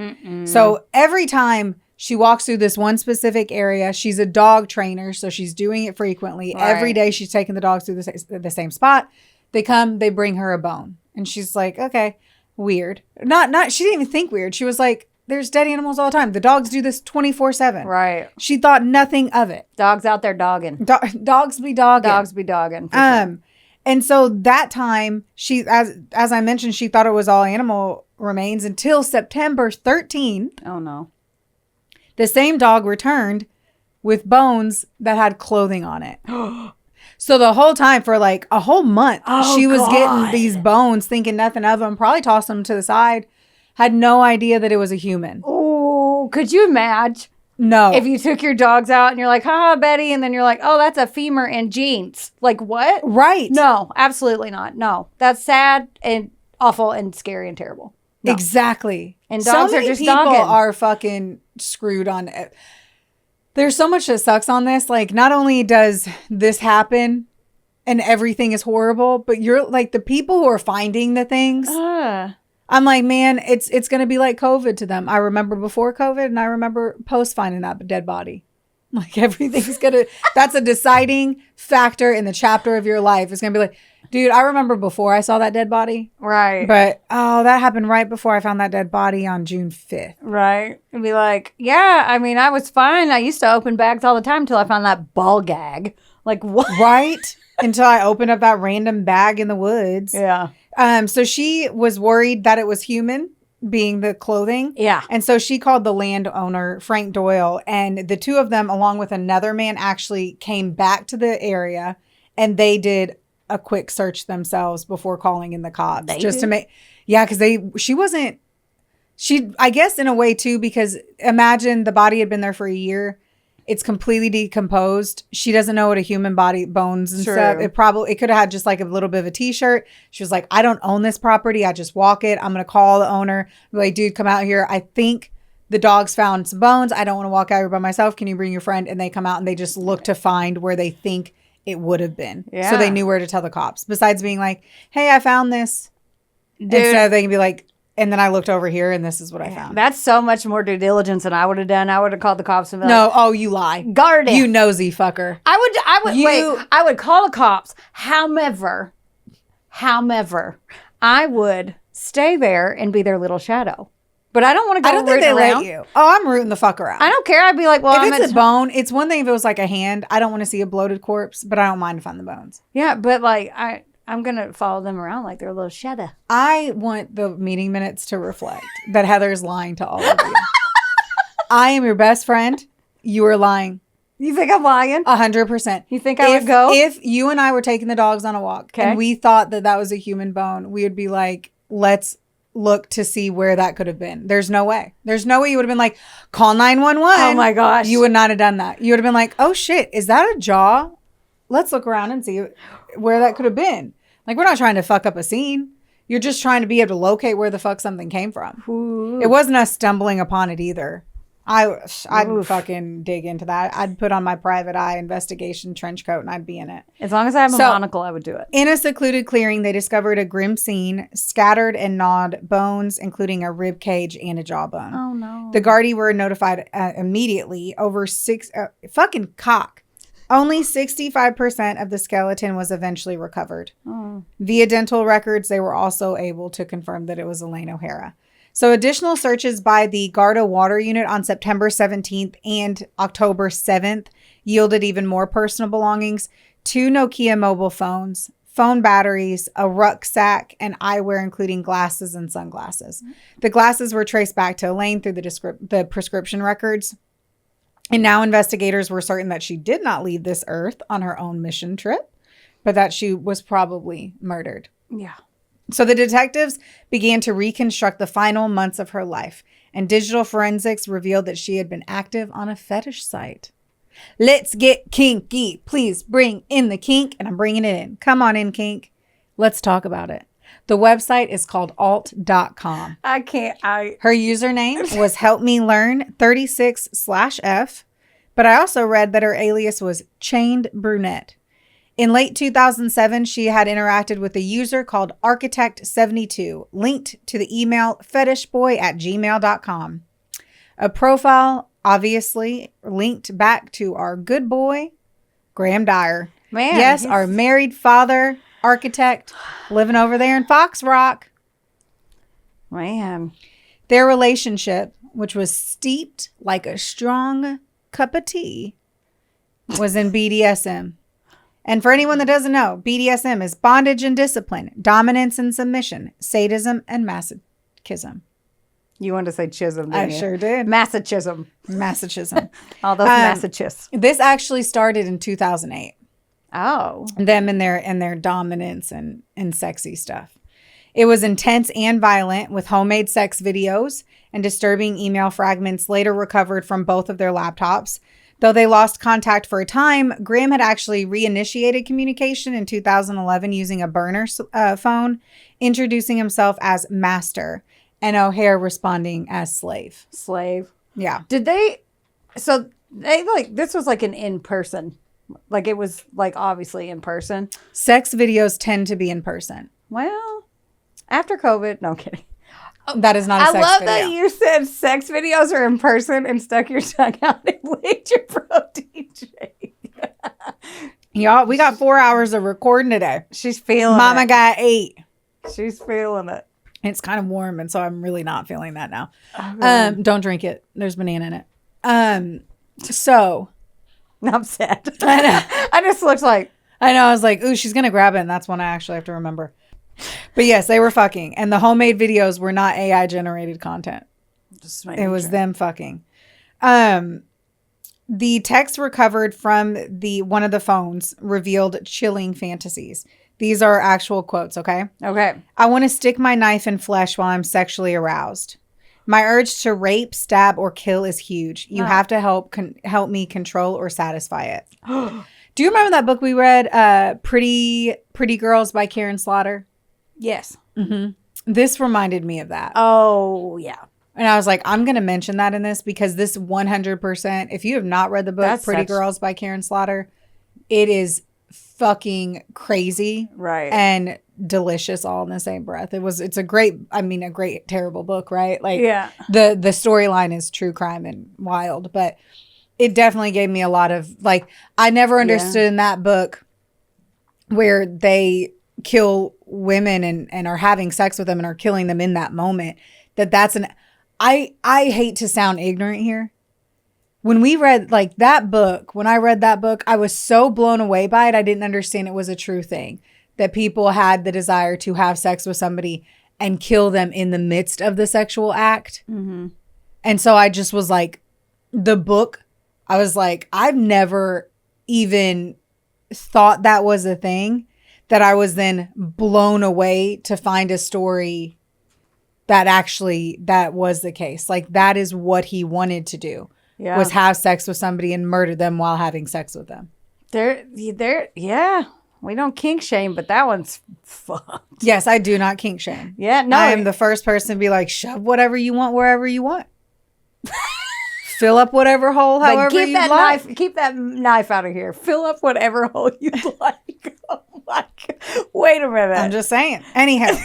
So every time she walks through this one specific area, she's a dog trainer, so she's doing it frequently. Right. Every day she's taking the dogs through the same spot. They come, they bring her a bone. And she's like, okay, weird. Not. She didn't even think weird. She was like, there's dead animals all the time. The dogs do this 24/7. Right. She thought nothing of it. Dogs out there dogging. Dogs be dogging. Dogs be dogging. Sure. And so that time, she, as I mentioned, she thought it was all animal remains until September 13th. Oh, no. The same dog returned with bones that had clothing on it. So the whole time, for like a whole month, she was getting these bones, thinking nothing of them, probably tossed them to the side, had no idea that it was a human. Oh, could you imagine? No. If you took your dogs out and you're like, haha, Betty, and then you're like, oh, that's a femur and jeans. Like, what? Right. No, absolutely not. No, that's sad and awful and scary and terrible. No. Exactly. And dogs so are just people dogging. Are fucking screwed on it. There's so much that sucks on this. Like, not only does this happen and everything is horrible, but you're like the people who are finding the things. I'm like, man, it's going to be like COVID to them. I remember before COVID and I remember post finding that dead body. Like everything's that's a deciding factor in the chapter of your life. It's going to be like, dude, I remember before I saw that dead body. Right. But, that happened right before I found that dead body on June 5th. Right. It'd be like, yeah, I mean, I was fine. I used to open bags all the time until I found that ball gag. Like, what? Right. Until I opened up that random bag in the woods. Yeah. So she was worried that it was human, being the clothing. Yeah. And so she called the landowner, Frank Doyle, and the two of them, along with another man, actually came back to the area and they did a quick search themselves before calling in the cops. To make, yeah, because she wasn't I guess in a way too, because imagine the body had been there for a year. It's completely decomposed. She doesn't know what a human body, bones and stuff. It could have had just like a little bit of a t-shirt. She was like, I don't own this property. I just walk it. I'm going to call the owner. Be like, dude, come out here. I think the dogs found some bones. I don't want to walk out here by myself. Can you bring your friend? And they come out and they just look to find where they think it would have been. Yeah. So they knew where to tell the cops. Besides being like, hey, I found this. Dude. Instead they can be like, and then I looked over here and this is what I found. That's so much more due diligence than I would have done. I would have called the cops and been like, no, you lie. Guard it. You nosy fucker. I would call the cops. However, I would stay there and be their little shadow. But I don't want to go rooting around. I don't think they let you. Oh, I'm rooting the fuck around. I don't care. I'd be like, well, if it's a bone, it's one thing if it was like a hand. I don't want to see a bloated corpse, but I don't mind to find the bones. Yeah, but like I'm going to follow them around like they're a little shadow. I want the meeting minutes to reflect that Heather's lying to all of you. I am your best friend. You are lying. You think I'm lying? 100%. You think I would go? If you and I were taking the dogs on a walk and we thought that was a human bone, we would be like, let's look to see where that could have been. There's no way. There's no way you would have been like, call 911. Oh my gosh. You would not have done that. You would have been like, oh shit, is that a jaw? Let's look around and see where that could have been. Like, we're not trying to fuck up a scene. You're just trying to be able to locate where the fuck something came from. Ooh. It wasn't us stumbling upon it either. I'd fucking dig into that. I'd put on my private eye investigation trench coat and I'd be in it. As long as I have a monocle, I would do it. In a secluded clearing, they discovered a grim scene, scattered and gnawed bones, including a rib cage and a jawbone. Oh, no. The Gardaí were notified immediately. Fucking cock. Only 65% of the skeleton was eventually recovered. Oh. Via dental records, they were also able to confirm that it was Elaine O'Hara. So additional searches by the Garda Water Unit on September 17th and October 7th yielded even more personal belongings, 2 Nokia mobile phones, phone batteries, a rucksack, and eyewear, including glasses and sunglasses. The glasses were traced back to Elaine through the prescription records. And now investigators were certain that she did not leave this earth on her own mission trip, but that she was probably murdered. Yeah. So the detectives began to reconstruct the final months of her life, and digital forensics revealed that she had been active on a fetish site. Let's get kinky. Please bring in the kink, and I'm bringing it in. Come on in, kink. Let's talk about it. The website is called alt.com. I can't. Her username was helpmelearn36/F, but I also read that her alias was Chained Brunette. In late 2007, she had interacted with a user called Architect72, linked to the email fetishboy@gmail.com. A profile obviously linked back to our good boy, Graham Dwyer. Man, yes, our married father, architect, living over there in Fox Rock. Man. Their relationship, which was steeped like a strong cup of tea, was in BDSM. And for anyone that doesn't know, BDSM is bondage and discipline, dominance and submission, sadism and masochism. You wanted to say chism, didn't you? Sure did. Masochism. All those masochists. This actually started in 2008. Oh. Them and their dominance and sexy stuff. It was intense and violent, with homemade sex videos and disturbing email fragments later recovered from both of their laptops. Though they lost contact for a time, Graham had actually reinitiated communication in 2011 using a burner phone, introducing himself as Master, and O'Hare responding as Slave. Slave. Yeah. So this was like an in-person. Like, it was like obviously in person. Sex videos tend to be in person. Well, after COVID, no, I'm kidding. That is not a sex video. I love that you said sex videos are in person and stuck your tongue out and licked your protein shake. Y'all, we got 4 hours of recording today. She's feeling it. Mama got 8. She's feeling it. It's kind of warm, and so I'm really not feeling that now. Don't drink it. There's banana in it. So... I'm sad. I know. I just looked like... I know. I was like, ooh, she's going to grab it, and that's one I actually have to remember. But yes, they were fucking. And the homemade videos were not AI-generated content. It was them fucking. The text recovered from one of the phones revealed chilling fantasies. These are actual quotes, okay? Okay. I want to stick my knife in flesh while I'm sexually aroused. My urge to rape, stab, or kill is huge. You have to help me control or satisfy it. Do you remember that book we read, Pretty Girls by Karen Slaughter? Yes. Mm-hmm. This reminded me of that. Oh, yeah. And I was like, I'm going to mention that in this because this 100%, if you have not read the book Pretty Girls by Karen Slaughter, it is fucking crazy. Right. And delicious all in the same breath. It's a great, terrible book, right? Like, yeah. The storyline is true crime and wild, but it definitely gave me a lot of, like, I never understood in that book where they kill women and are having sex with them and are killing them in that moment. I hate to sound ignorant here. When we read when I read that book, I was so blown away by it. I didn't understand it was a true thing, that people had the desire to have sex with somebody and kill them in the midst of the sexual act. Mm-hmm. And so I just was like, the book, I was like, I've never even thought that was a thing, that I was then blown away to find a story that was the case. Like, that is what he wanted to do, was have sex with somebody and murder them while having sex with them. Yeah. We don't kink shame, but that one's fucked. Yes, I do not kink shame. Yeah, no. I am the first person to be like, shove whatever you want wherever you want. Fill up whatever hole however you like. Keep that knife out of here. Fill up whatever hole you like. Oh my God. Wait a minute. I'm just saying. Anyhow,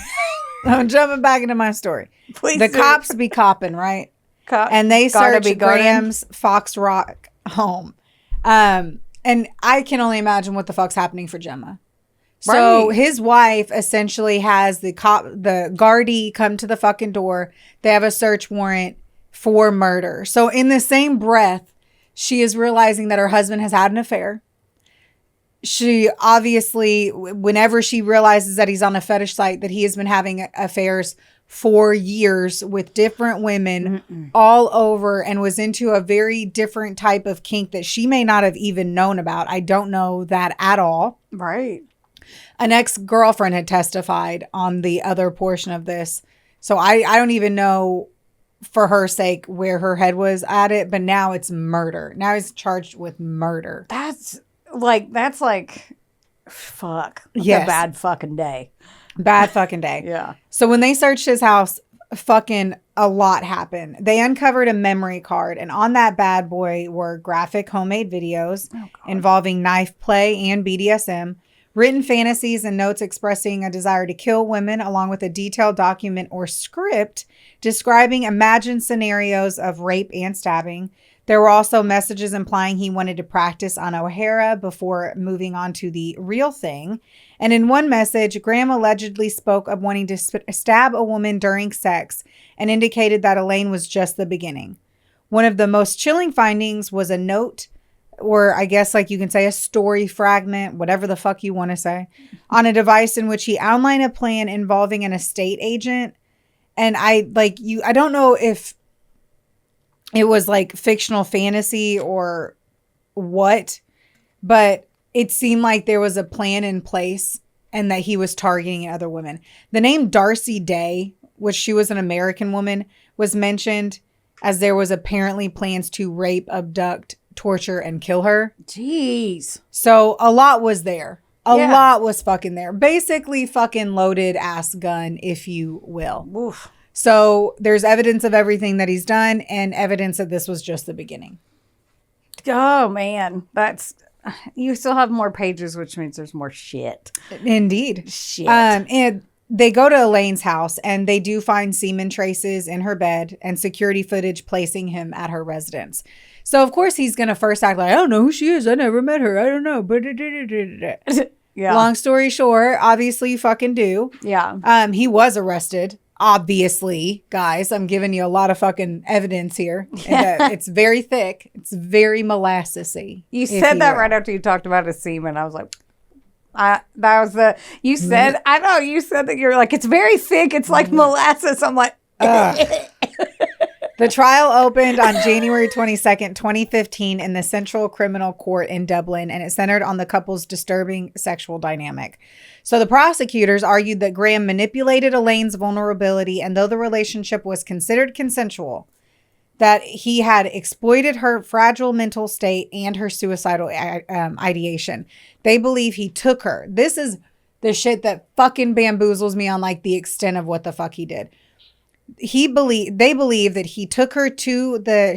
I'm jumping back into my story. Please the cops be copping, right? And they search Graham's Fox Rock home. And I can only imagine what the fuck's happening for Gemma. So his wife essentially has the guardie come to the fucking door. They have a search warrant for murder. So in the same breath, she is realizing that her husband has had an affair. She obviously, whenever she realizes that he's on a fetish site, that he has been having affairs for years with different women all over, and was into a very different type of kink that she may not have even known about. I don't know that at all. Right. An ex-girlfriend had testified on the other portion of this. So I don't even know, for her sake, where her head was at it, but now it's murder. Now he's charged with murder. That's like, fuck. Yes. A bad fucking day. Bad fucking day. Yeah. So when they searched his house, fucking a lot happened. They uncovered a memory card, and on that bad boy were graphic homemade videos involving knife play and BDSM, written fantasies and notes expressing a desire to kill women, along with a detailed document or script describing imagined scenarios of rape and stabbing. There were also messages implying he wanted to practice on O'Hara before moving on to the real thing. And in one message, Graham allegedly spoke of wanting to stab a woman during sex and indicated that Elaine was just the beginning. One of the most chilling findings was a note, or I guess like you can say a story fragment, whatever the fuck you want to say, on a device in which he outlined a plan involving an estate agent. And I don't know if it was like fictional fantasy or what, but it seemed like there was a plan in place and that he was targeting other women. The name Darcy Day, which she was an American woman, was mentioned, as there was apparently plans to rape, abduct, torture, and kill her. Jeez. So a lot was there. A lot was fucking there. Basically fucking loaded ass gun, if you will. Oof. So there's evidence of everything that he's done and evidence that this was just the beginning. Oh, man. You still have more pages, which means there's more shit. Indeed. Shit. And they go to Elaine's house and they do find semen traces in her bed and security footage placing him at her residence. So, of course, he's going to first act like, I don't know who she is. I never met her. I don't know. Yeah. Long story short, obviously you fucking do. Yeah. He was arrested. Obviously, guys, I'm giving you a lot of fucking evidence here. It's very thick. It's very molassesy. You said that right after you talked about his semen. I was like, you said that you're like, it's very thick. It's like molasses. I'm like, the The trial opened on January 22nd, 2015 in the Central Criminal Court in Dublin, and it centered on the couple's disturbing sexual dynamic. So the prosecutors argued that Graham manipulated Elaine's vulnerability, and though the relationship was considered consensual, that he had exploited her fragile mental state and her suicidal ideation. They believe he took her. This is the shit that fucking bamboozles me on like the extent of what the fuck he did. They believe that he took her to the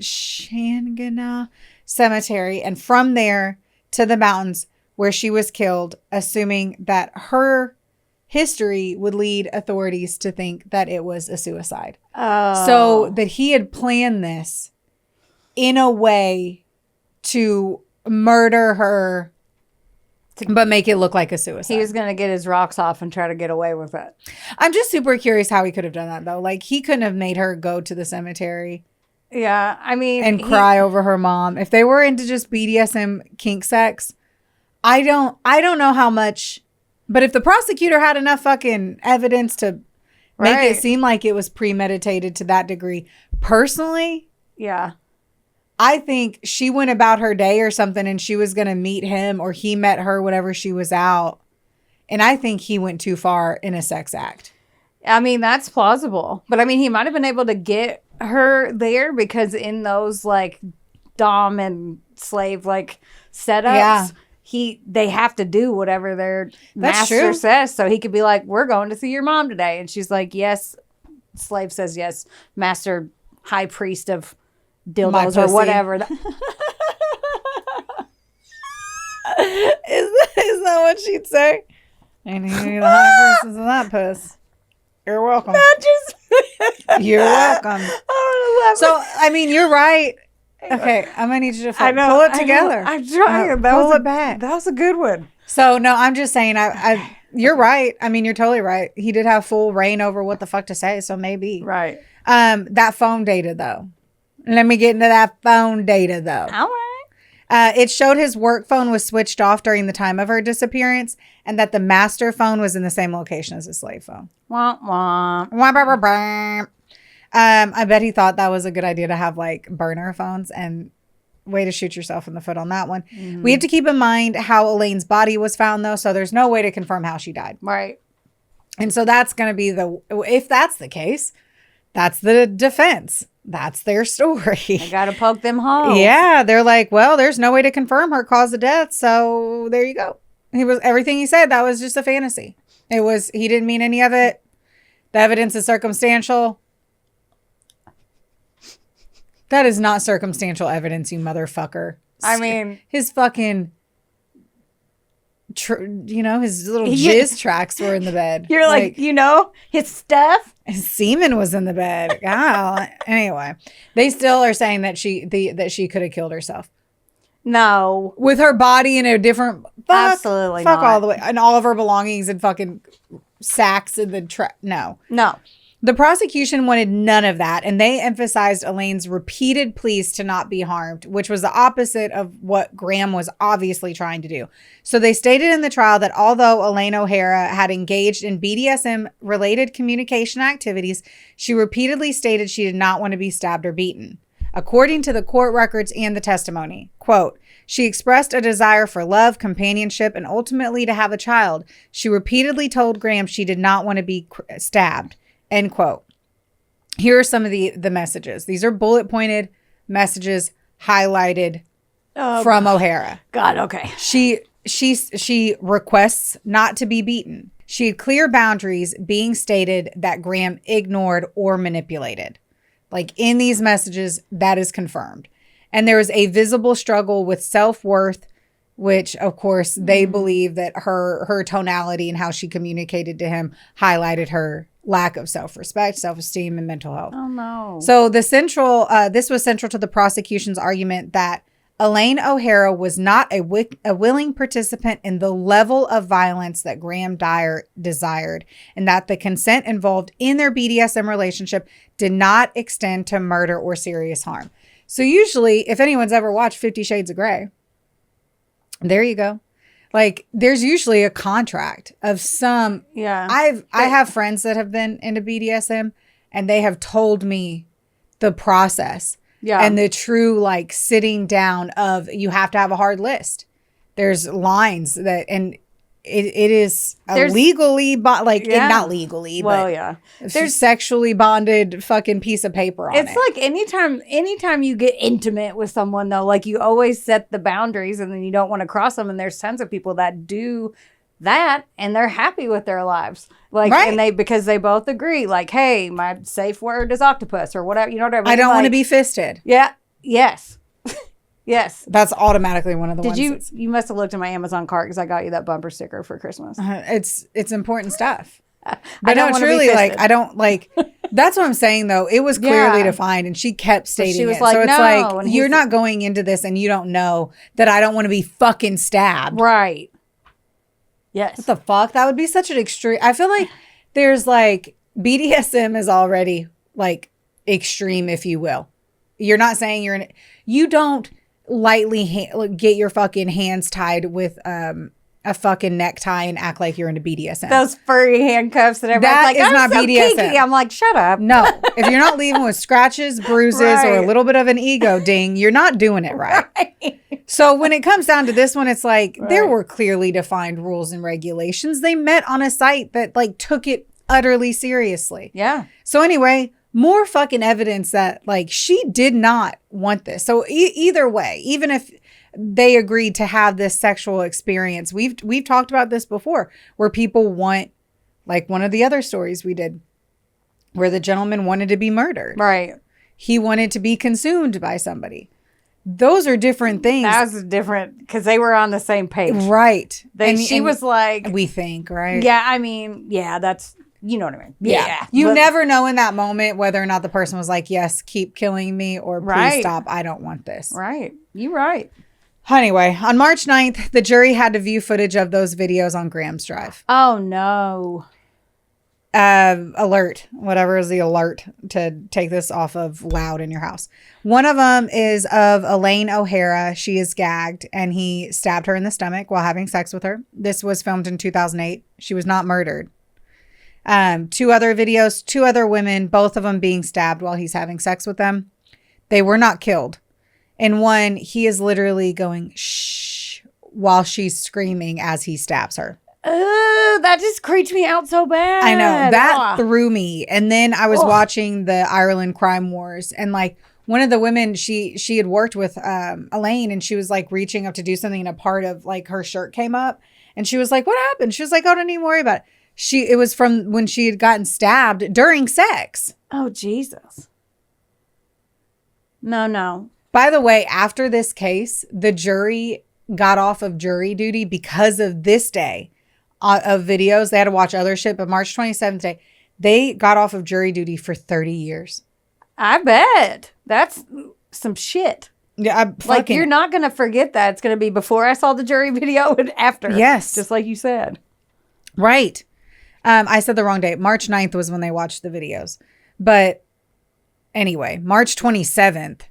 Shangana cemetery and from there to the mountains where she was killed, assuming that her history would lead authorities to think that it was a suicide. Oh. So that he had planned this in a way to murder her, but make it look like a suicide. He was going to get his rocks off and try to get away with it. I'm just super curious how he could have done that, though. Like, he couldn't have made her go to the cemetery. Yeah, I mean... And cry over her mom. If they were into just BDSM kink sex, I don't know how much... But if the prosecutor had enough fucking evidence to make it seem like it was premeditated to that degree, personally... Yeah. I think she went about her day or something and she was going to meet him or he met her whenever she was out. And I think he went too far in a sex act. I mean, that's plausible. But I mean, he might have been able to get her there because in those like dom and slave like setups, they have to do whatever their master says. So he could be like, we're going to see your mom today. And she's like, yes. Slave says yes. Master high priest of dildos or whatever. Is that what she'd say? And you're the high priestess of that puss. You're welcome. You're welcome. So, I mean, you're right. Okay, I'm gonna need you to pull it together. I'm trying. Pull it back. That was a good one. So, no, I'm just saying, you're right. I mean, you're totally right. He did have full reign over what the fuck to say, so maybe. Right. That phone data, though. Let me get into that phone data, though. All right. It showed his work phone was switched off during the time of her disappearance and that the master phone was in the same location as the slave phone. Wah, wah. I bet he thought that was a good idea to have like burner phones, and way to shoot yourself in the foot on that one. Mm-hmm. We have to keep in mind how Elaine's body was found, though, so there's no way to confirm how she died. Right. And so that's going to be if that's the case, that's the defense. That's their story. I got to poke them holes. Yeah. They're like, well, there's no way to confirm her cause of death. So there you go. Everything he said, that was just a fantasy. He didn't mean any of it. The evidence is circumstantial. That is not circumstantial evidence, you motherfucker. I mean, his fucking, his little jizz tracks were in the bed. You're like, his stuff. His semen was in the bed. Wow. Anyway, they still are saying that she could have killed herself. No. With her body in a different... Absolutely fuck not. all the way. And all of her belongings in fucking sacks in the... No. The prosecution wanted none of that, and they emphasized Elaine's repeated pleas to not be harmed, which was the opposite of what Graham was obviously trying to do. So they stated in the trial that although Elaine O'Hara had engaged in BDSM-related communication activities, she repeatedly stated she did not want to be stabbed or beaten. According to the court records and the testimony, quote, she expressed a desire for love, companionship, and ultimately to have a child. She repeatedly told Graham she did not want to be stabbed. End quote. Here are some of the messages. These are bullet pointed messages highlighted from O'Hara. God, okay. She requests not to be beaten. She had clear boundaries being stated that Graham ignored or manipulated. Like in these messages, that is confirmed. And there was a visible struggle with self-worth, which of course they believe that her tonality and how she communicated to him highlighted her lack of self-respect, self-esteem, and mental health. Oh, no. So this was central to the prosecution's argument that Elaine O'Hara was not a willing participant in the level of violence that Graham Dwyer desired, and that the consent involved in their BDSM relationship did not extend to murder or serious harm. So usually, if anyone's ever watched 50 Shades of Grey, there you go. Like, there's usually a contract of some... Yeah. I have friends that have been into BDSM, and they have told me the process. Yeah. And the true like sitting down of you have to have a hard list. There's lines that, and it is legally, not legally, well, but yeah. there's sexually bonded fucking piece of paper on it. It's like anytime you get intimate with someone though, like you always set the boundaries and then you don't want to cross them. And there's tons of people that do that and they're happy with their lives. Like, right. And because they both agree, like, hey, my safe word is octopus or whatever. You know what I mean? I don't want to be fisted. Yeah. Yes. Yes. That's automatically one of the ones. You must have looked at my Amazon cart because I got you that bumper sticker for Christmas. It's important stuff. I But don't no, wanna truly, be like, fisted. I don't like, that's what I'm saying though. It was clearly Yeah. defined and she kept stating she was it. like, so it's "No," like, and you're he's- not going into this and you don't know that I don't want to be fucking stabbed. Right. Yes. What the fuck? That would be such an extreme. I feel like there's like, BDSM is already like extreme, if you will. You're not saying you don't lightly get your fucking hands tied with a fucking necktie and act like you're into BDSM. Those furry handcuffs that everybody's That like, is I'm not so BDSM. kinky. I'm like, shut up. No, if you're not leaving with scratches, bruises, or a Right. little bit of an ego ding, you're not doing it right. So when it comes down to this one, it's like there Right. were clearly defined rules and regulations. They met on a site that like took it utterly seriously. Yeah. So anyway, more fucking evidence that like she did not want this. So either way, even if they agreed to have this sexual experience, we've talked about this before, where people want, like one of the other stories we did, where the gentleman wanted to be murdered. Right. He wanted to be consumed by somebody. Those are different things. That was different because they were on the same page. Right. She was like, we think, right? yeah, I mean, yeah, that's, you know what I mean? Yeah. You never know in that moment whether or not the person was like, yes, keep killing me, or please Right. stop. I don't want this. Right. You're right. Anyway, on March 9th, the jury had to view footage of those videos on Graham's drive. Oh, no. Alert, whatever is the alert to take this off of loud in your house. One of them is of Elaine O'Hara. She is gagged and he stabbed her in the stomach while having sex with her. This was filmed in 2008. She was not murdered. Two other videos, two other women, both of them being stabbed while he's having sex with them. They were not killed. In one, he is literally going shh while she's screaming as he stabs her. That just creeped me out so bad. I know. That Ah. threw me. And then I was watching the Ireland Crime Wars, and like one of the women, she had worked with Elaine, and she was like reaching up to do something, and a part of like her shirt came up, and she was like, "What happened?" She was like, "Oh, don't even worry about it." It was from when she had gotten stabbed during sex. Oh, Jesus. No. By the way, after this case, the jury got off of jury duty because of this day of videos. They had to watch other shit, but March 27th day, they got off of jury duty for 30 years. I bet. That's some shit. Yeah, Like, you're not going to forget that. It's going to be before I saw the jury video and after. Yes. Just like you said. Right. I said the wrong date. March 9th was when they watched the videos. But anyway, March 27th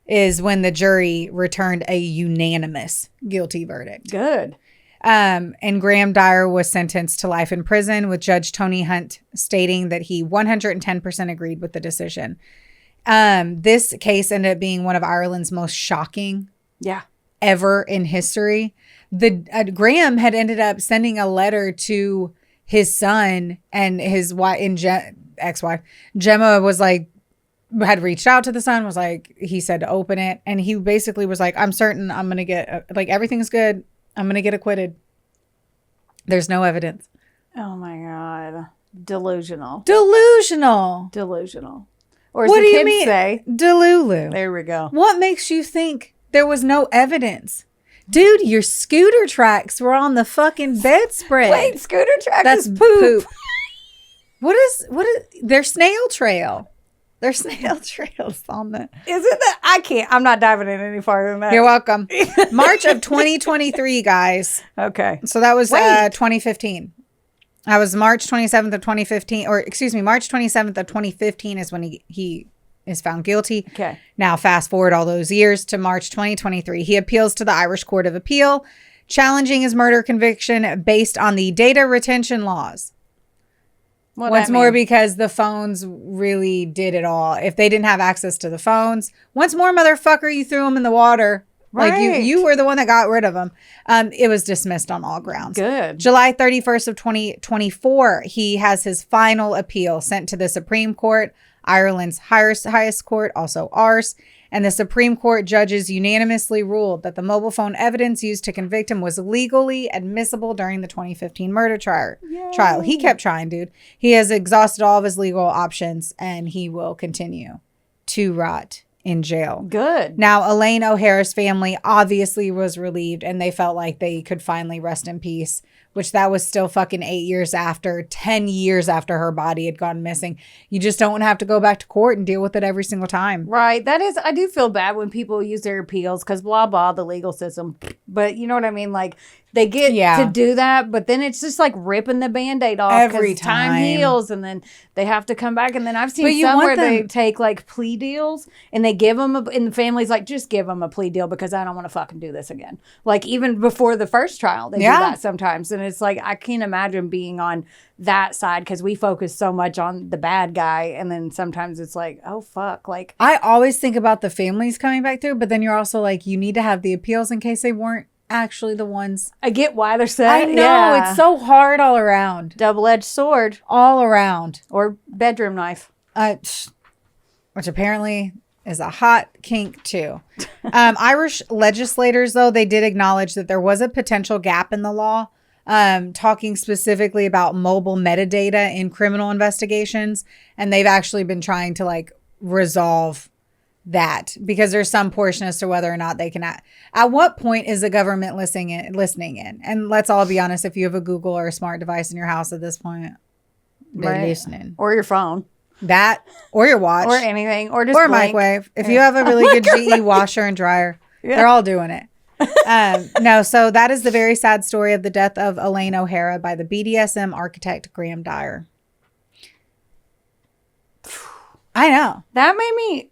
is when the jury returned a unanimous guilty verdict. Good. And Graham Dwyer was sentenced to life in prison, with Judge Tony Hunt stating that he 110% agreed with the decision. This case ended up being one of Ireland's most shocking ever in history. Graham had ended up sending a letter to his son, and his wife ex-wife Gemma was like, had reached out to the son, was like, he said to open it, and he basically was like, I'm certain I'm gonna get like everything's good, I'm gonna get acquitted. There's no evidence. Oh my God. Delusional. Or as What the do you kids mean? say. Delulu. There we go. What makes you think there was no evidence? Dude, your scooter tracks were on the fucking bedspread. Wait, scooter track That's is poop. What is their snail trail? Their snail trails on the. Is it that? I can't. I'm not diving in any farther than that. You're welcome. March of 2023, guys. Okay. So that was Wait. 2015. That was March 27th of 2015, or excuse me, March 27th of 2015 is when he is found guilty. Okay. Now fast forward all those years to March 2023. He appeals to the Irish Court of Appeal, challenging his murder conviction based on the data retention laws. What once that more, mean? because the phones really did it all. If they didn't have access to the phones, once more, motherfucker, you threw them in the water. Like you were the one that got rid of them. It was dismissed on all grounds. Good. July 31st of 2024, he has his final appeal sent to the Supreme Court, Ireland's highest court, also ours. And the Supreme Court judges unanimously ruled that the mobile phone evidence used to convict him was legally admissible during the 2015 murder trial. He kept trying, dude. He has exhausted all of his legal options, and he will continue to rot in jail. Good. Now, Elaine O'Hara's family obviously was relieved, and they felt like they could finally rest in peace, which that was still fucking 8 years after, 10 years after her body had gone missing. You just don't have to go back to court and deal with it every single time. Right. That is, I do feel bad when people use their appeals because blah, blah, the legal system. But you know what I mean? Like, they get to do that, but then it's just like ripping the Band-Aid off every time heals, and then they have to come back. And then I've seen some where they take like plea deals and they give them, and the family's like, just give them a plea deal because I don't want to fucking do this again. Like even before the first trial, they do that sometimes. And it's like, I can't imagine being on that side because we focus so much on the bad guy. And then sometimes it's like, oh, fuck. Like, I always think about the families coming back through, but then you're also like, you need to have the appeals in case they weren't actually the ones. I get why they're sad. I know. It's so hard all around. Double-edged sword. All around. Or bedroom knife. Which apparently is a hot kink too. Irish legislators, though, they did acknowledge that there was a potential gap in the law, talking specifically about mobile metadata in criminal investigations. And they've actually been trying to like resolve that because there's some portion as to whether or not they can at what point is the government listening in? And let's all be honest, if you have a Google or a smart device in your house at this point, they're listening. Or your phone. That or your watch. Or anything. Or just or microwave. If you have a really good GE washer and dryer, they're all doing it. No, so that is the very sad story of the death of Elaine O'Hara by the BDSM architect Graham Dwyer. I know. That made me...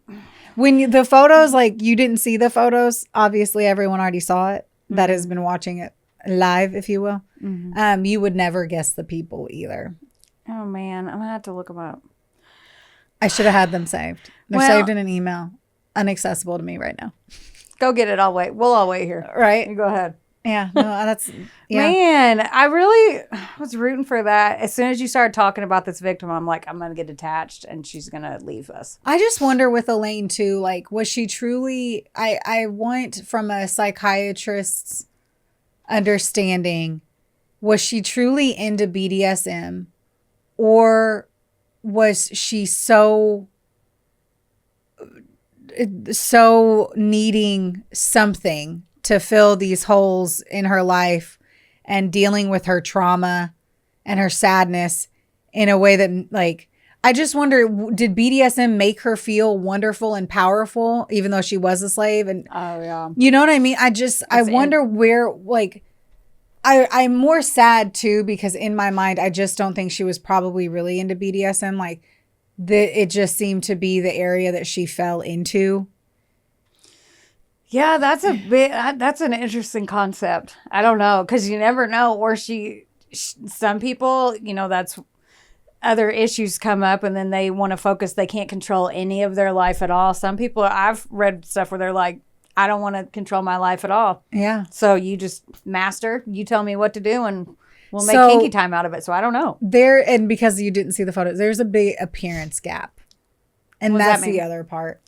When the photos, like you didn't see the photos, obviously everyone already saw it that has been watching it live, if you will. Mm-hmm. You would never guess the people either. Oh, man. I'm going to have to look them up. I should have had them saved. They're saved in an email. Inaccessible to me right now. Go get it. I'll wait. We'll all wait here. Right. You go ahead. Yeah. No, that's... Yeah. Man, I really was rooting for that. As soon as you started talking about this victim, I'm like, I'm going to get attached and she's going to leave us. I just wonder with Elaine too, like, was she truly, I want from a psychiatrist's understanding, was she truly into BDSM or was she so needing something to fill these holes in her life and dealing with her trauma and her sadness in a way that, like, I just wonder, did BDSM make her feel wonderful and powerful, even though she was a slave? And you know what I mean? I wonder where, like, I'm more sad too, because in my mind, I just don't think she was probably really into BDSM. Like, it just seemed to be the area that she fell into. Yeah, that's an interesting concept. I don't know, because you never know. Or some people, you know, that's other issues come up and then they want to focus. They can't control any of their life at all. Some people, I've read stuff where they're like, I don't want to control my life at all. Yeah. So you just master, you tell me what to do and we'll make kinky time out of it. So I don't know. And because you didn't see the photos, there's a big appearance gap. And that's the other part.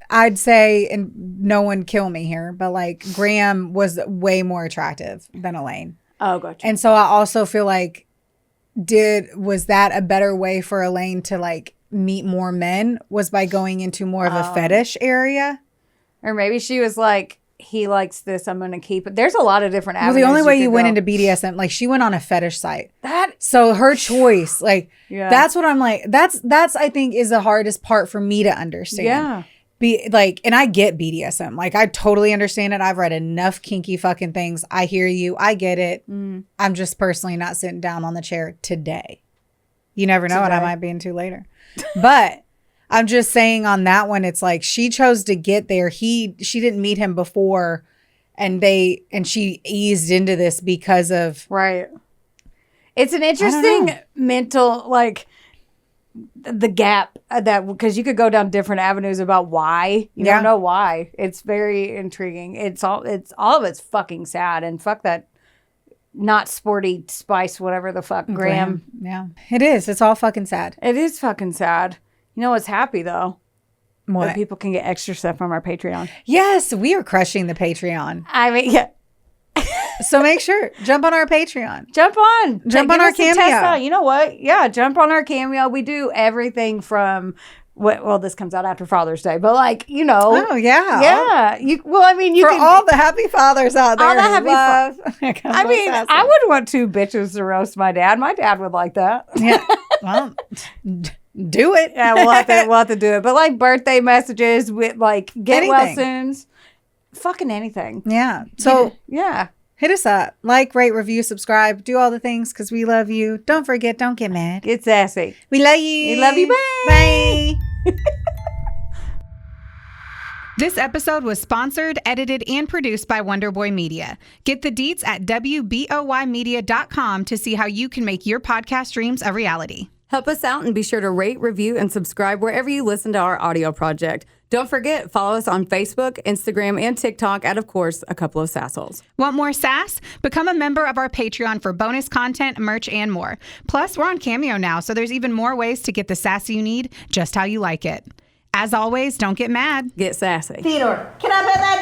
I'd say, and no one kill me here, but like Graham was way more attractive than Elaine. Oh, gotcha. And so I also feel like, was that a better way for Elaine to like meet more men, was by going into more of a fetish area? Or maybe she was like, he likes this, I'm going to keep it. There's a lot of different avenues. Well, the only way you went into BDSM, like she went on a fetish site. So her choice, like, that's what I'm like, that's I think is the hardest part for me to understand. Yeah. And I get BDSM. Like, I totally understand it. I've read enough kinky fucking things. I hear you. I get it. I'm just personally not sitting down on the chair today. You never know what I might be into later. But I'm just saying on that one, it's like she chose to get there. She didn't meet him before, and she eased into this because of It's an interesting mental, like, the gap that, because you could go down different avenues about why. You don't know why. It's very intriguing. All of it's fucking sad, and fuck that not sporty spice, whatever the fuck, Graham. Yeah, it is. It's all fucking sad. It is fucking sad. You know what's happy though? What? That people can get extra stuff from our Patreon. Yes, we are crushing the Patreon. I mean, yeah. So make sure, jump on our Patreon. Jump on our Cameo. You know what? Yeah, jump on our Cameo. We do everything from well, this comes out after Father's Day, but like, you know. Oh yeah. Yeah. You for all the happy fathers out there. All the happy I mean, Sassy. I wouldn't want 2 bitches to roast my dad. My dad would like that. Yeah. Well, do it. Yeah, we'll have to do it. But like birthday messages with like get well soons. Fucking anything. Yeah. So yeah. Hit us up. Like, rate, review, subscribe. Do all the things because we love you. Don't forget, don't get mad. Get sassy. We love you. We love you. Bye. Bye. This episode was sponsored, edited, and produced by Wonderboy Media. Get the deets at WBOYmedia.com to see how you can make your podcast dreams a reality. Help us out and be sure to rate, review, and subscribe wherever you listen to our audio project. Don't forget, follow us on Facebook, Instagram, and TikTok at, of course, A Couple of Sassholes. Want more sass? Become a member of our Patreon for bonus content, merch, and more. Plus, we're on Cameo now, so there's even more ways to get the sass you need just how you like it. As always, don't get mad. Get sassy. Theodore, can I bet that